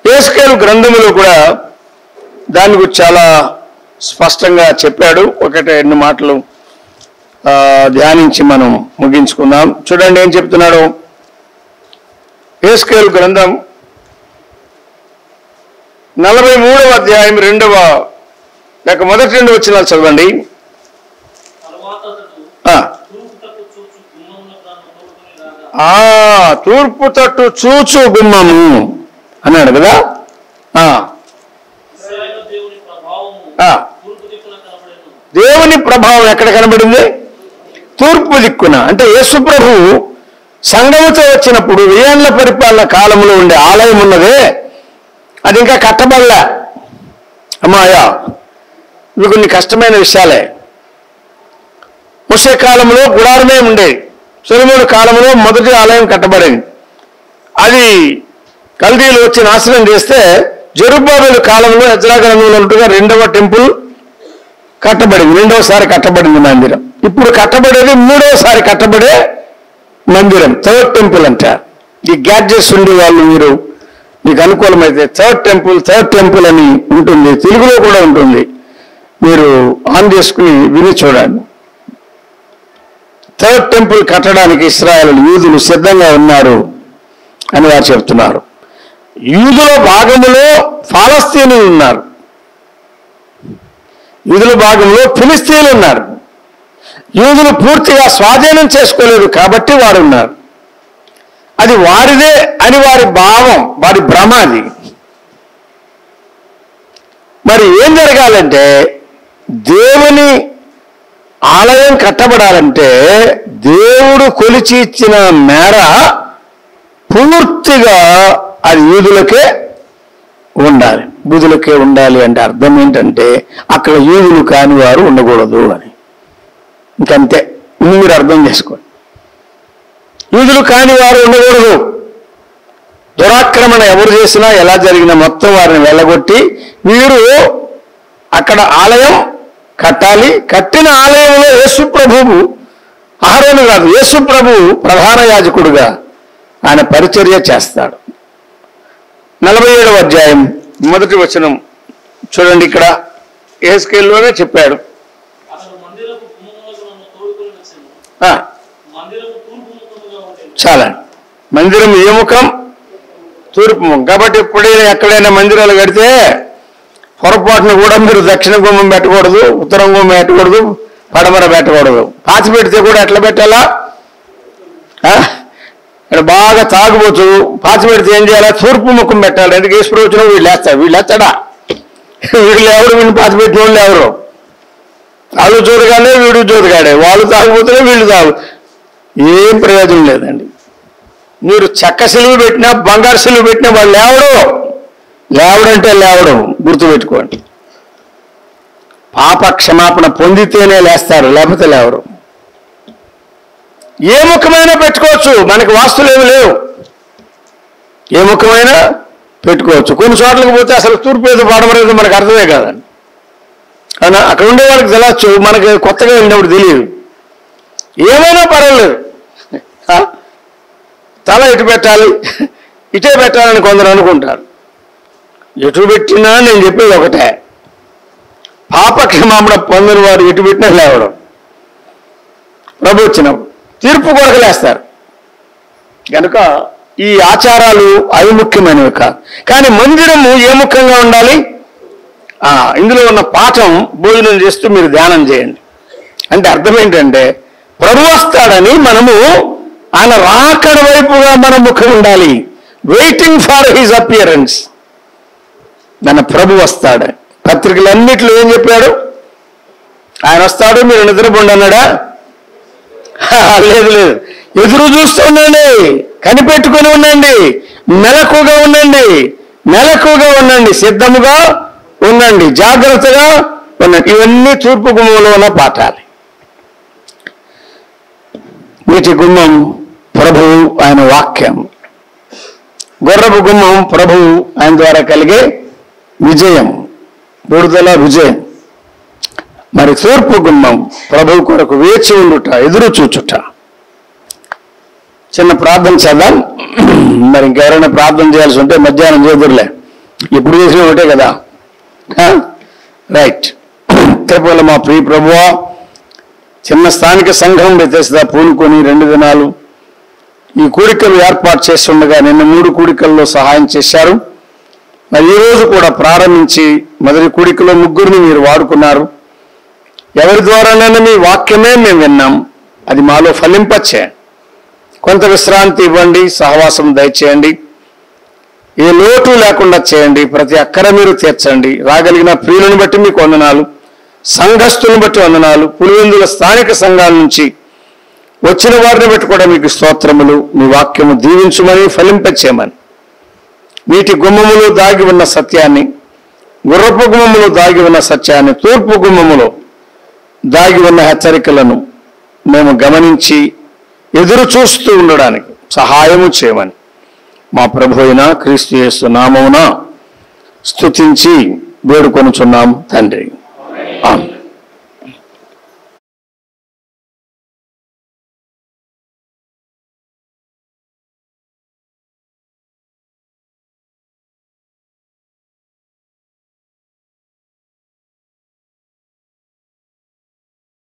యెహెజ్కేలు గ్రంథములో కూడా దాని గురించి చాలా స్పష్టంగా చెప్పాడు. 1-2 మాటలు ధ్యానించి మనం ముగించుకుందాం. చూడండి ఏం చెప్తున్నాడు. యెహెజ్కేలు గ్రంథం 43వ అధ్యాయం 2వ లేక మొదటి 2 వచనాలు చదవండి. తరువాత అతడు తూర్పు తట్టు చూచు గుమ్మమున తాను తోడుకొని రాగా తూర్పు తట్టు చూచు గుమ్మము అన్నాడు కదా. ఇశ్రాయేలు దేవుని ప్రభావము ఆ. తూర్పు దిక్కున కనబడెను. దేవుని ప్రభావం ఎక్కడ కనబడింది? తూర్పు దిక్కున. అంటే యేసు ప్రభు సంఘముతో వచ్చినప్పుడు 1000 ఏళ్ల పరిపాలన కాలంలో ఉండే ఆలయం ఉన్నదే, అది ఇంకా కట్టబడలే. అమ్మాయా, ఇవి కొన్ని కష్టమైన విషయాలే. మోషే కాలంలో గుడారమే ఉండేది. సొలొమోను కాలంలో మొదటి ఆలయం కట్టబడింది. అది కల్దీలు వచ్చి నాశనం చేస్తే జెరుబ్బాబెలు కాలంలో ఎజ్రా గ్రంథంలో ఉంటుగా 2వ టెంపుల్ కట్టబడింది. 2వసారి కట్టబడింది మందిరం. ఇప్పుడు కట్టబడేది 3వసారి కట్టబడే మందిరం, 3rd టెంపుల్ అంటారు. ఈ గ్యాడ్జెట్స్ ఉండే వాళ్ళు మీరు మీకు అనుకూలమైతే 3rd టెంపుల్ అని ఉంటుంది, తెలుగులో కూడా ఉంటుంది, మీరు ఆన్ చేసుకుని విని చూడండి. 3rd టెంపుల్ కట్టడానికి ఇశ్రాయేలు యూదులు సిద్ధంగా ఉన్నారు అని వారు చెప్తున్నారు. యూదుల భాగంలో ఫలస్తీనులు ఉన్నారు, యూదుల భాగంలో ఫిలిస్తీన్లు ఉన్నారు. యూదులు పూర్తిగా స్వాధీనం చేసుకోలేరు కాబట్టి వారు ఉన్నారు. అది వారిదే అని వారి భావం, వారి భ్రమ అది. మరి ఏం జరగాలంటే, దేవుని ఆలయం కట్టబడాలంటే దేవుడు కొలిచి ఇచ్చిన మేర పూర్తిగా అది యూదులకే ఉండాలి. యూదులకే ఉండాలి అంటే అర్థం ఏంటంటే అక్కడ యూదులు కాని వారు ఉండకూడదు అని. ఇంకంతే, మీరు అర్థం చేసుకోండి. యూదులు కాని వారు ఉండకూడదు. దురాక్రమణ ఎవరు చేసినా ఎలా జరిగినా మొత్తం వారిని వెళ్ళగొట్టి మీరు అక్కడ ఆలయం కట్టాలి. కట్టిన ఆలయంలో యేసు ప్రభువు, అహరోను కాదు, యేసు ప్రభువు ప్రధాన యాజకుడుగా ఆయన పరిచర్య చేస్తాడు. 47వ అధ్యాయం మొదటి వచనం చూడండి. ఇక్కడ యెహెజ్కేలులోనే చెప్పాడు. అతడు మందిరపు గుమ్మములకు నన్ను తోడుకొని వచ్చెను. మందిరపు తూర్పు ముఖముగా ఉండెను. చాలా మందిరం ఏ ముఖం? తూర్పు ముఖం. కాబట్టి ఎప్పుడైనా ఎక్కడైనా మందిరాలు కడితే పొరపాటును కూడా మీరు దక్షిణ గుమ్మం పెట్టకూడదు, ఉత్తరం గుమ్మం పెట్టకూడదు, పడమర పెట్టకూడదు. పాతి పెడితే కూడా ఎట్లా పెట్టాలా? ఇక్కడ బాగా తాగుబోతు పాతి పెడితే ఏం చేయాలా? తూర్పు ముఖం పెట్టాలి. ఎందుకు ఈశ్వరు వచ్చిన వీళ్ళు వేస్తాడా? వీళ్ళు ఎవరు? వీళ్ళు పాతి పెట్టిన వాళ్ళు ఎవరు? వాళ్ళు చూడగానే వీడు చూడగాడే, వాళ్ళు తాగుబోతున్నా వీళ్ళు తాగు. ఏం ప్రయోజనం లేదండి. మీరు చెక్క సిలువు పెట్టినా బంగారు సిలువు పెట్టినా వాళ్ళు లేవడంటే లేవడం గుర్తుపెట్టుకోండి. పాప క్షమాపణ పొందితేనే లేస్తారు, లేకపోతే లేవరు. ఏ ముఖమైనా పెట్టుకోవచ్చు, మనకి వాస్తులు ఏమి లేవు. ఏ ముఖమైనా పెట్టుకోవచ్చు. కొన్ని చోట్లకి పోతే అసలు తూర్పు ఏదో పడమరేదో మనకు అర్థమే కాదండి. అవునా? అక్కడ ఉండే వాళ్ళకి తెలవచ్చు, మనకి కొత్తగా వెళ్ళినప్పుడు తెలియదు. ఏమైనా పర్వాలేదు, తల ఇటు పెట్టాలి, ఇటే పెట్టాలని కొందరు అనుకుంటారు. ఎటు పెట్టినా నేను చెప్పేది ఒకటే, పాప క్షమాపణ పొందిన వారు ఎటు పెట్టినా లేవడం. ప్రభు వచ్చినప్పుడు తీర్పు కొరకు లేస్తారు. కనుక ఈ ఆచారాలు అవి ముఖ్యమైనవి కాదు. కానీ మందిరము ఏ ముఖ్యంగా ఉండాలి? ఇందులో ఉన్న పాఠం భోజనం చేస్తూ మీరు ధ్యానం చేయండి. అంటే అర్థం ఏంటంటే ప్రభు వస్తాడని మనము ఆయన రాకడ వైపుగా మన ముఖం ఉండాలి. Waiting for his appearance. మన ప్రభు వస్తాడు. పత్రికలన్నిట్లో ఏం చెప్పాడు? ఆయన వస్తాడు, మీరు నిద్రపోండి అన్నాడా? లేదు, ఎదురు చూస్తూ ఉండండి, కనిపెట్టుకుని ఉండండి, మెలకుగా ఉండండి, సిద్ధముగా ఉండండి, జాగ్రత్తగా ఉండండి. ఇవన్నీ తూర్పు గుమ్మంలో ఉన్న పాఠాలు. వీటి గుమ్మం ప్రభువు, ఆయన వాక్యం. గొర్రపు గుమ్మం ప్రభువు, ఆయన ద్వారా కలిగే విజయం, విడుదల, విజయం. మరి తూర్పు గుమ్మం ప్రభువు కొరకు వేచి ఉండుట, ఎదురు చూచుట. చిన్న ప్రార్థన చేద్దాం. మరి ఇంకెవరైనా ప్రార్థన చేయాల్సి ఉంటే మధ్యాహ్నం చేదురులే, ఇప్పుడు చేసిన ఒకటే కదా. రైట్. తిరుపతిలో మా ప్రియ ప్రభువా, చిన్న స్థానిక సంఘం బెతెస్దా పూనుకొని 2 దినాలు ఈ కూడికలు ఏర్పాటు చేస్తుండగా నిన్న 3 కూడికల్లో సహాయం చేశారు. మరి ఈరోజు కూడా ప్రారంభించి మొదటి కూడికలో 3 మీరు వాడుకున్నారు. ఎవరి ద్వారానైనా మీ వాక్యమే మేము విన్నాం, అది మాలో ఫలింపచ్చే. కొంత విశ్రాంతి ఇవ్వండి, సహవాసం దయచేయండి, ఏ లోటు లేకుండా చేయండి, ప్రతి అక్కర మీరు తీర్చండి. రాగలిగిన ప్రియులను బట్టి మీకు వందనాలు, సంఘస్థులను బట్టి వందనాలు, పులివెందుల స్థానిక సంఘాల నుంచి వచ్చిన వారిని బట్టి కూడా మీకు స్తోత్రములు. మీ వాక్యము దీవించుమని, ఫలింపచేయమని, వీటి గుమ్మములో దాగి ఉన్న సత్యాన్ని, గుర్రపు గుమ్మములో దాగి ఉన్న సత్యాన్ని, తూర్పు గుమ్మములో దాగి ఉన్న హెచ్చరికలను మేము గమనించి ఎదురు చూస్తూ ఉండడానికి సహాయము చేయమని మా ప్రభు అయిన క్రీస్తు యేసు నామమున స్తుతించి వేడుకొనుచున్నాం తండ్రి.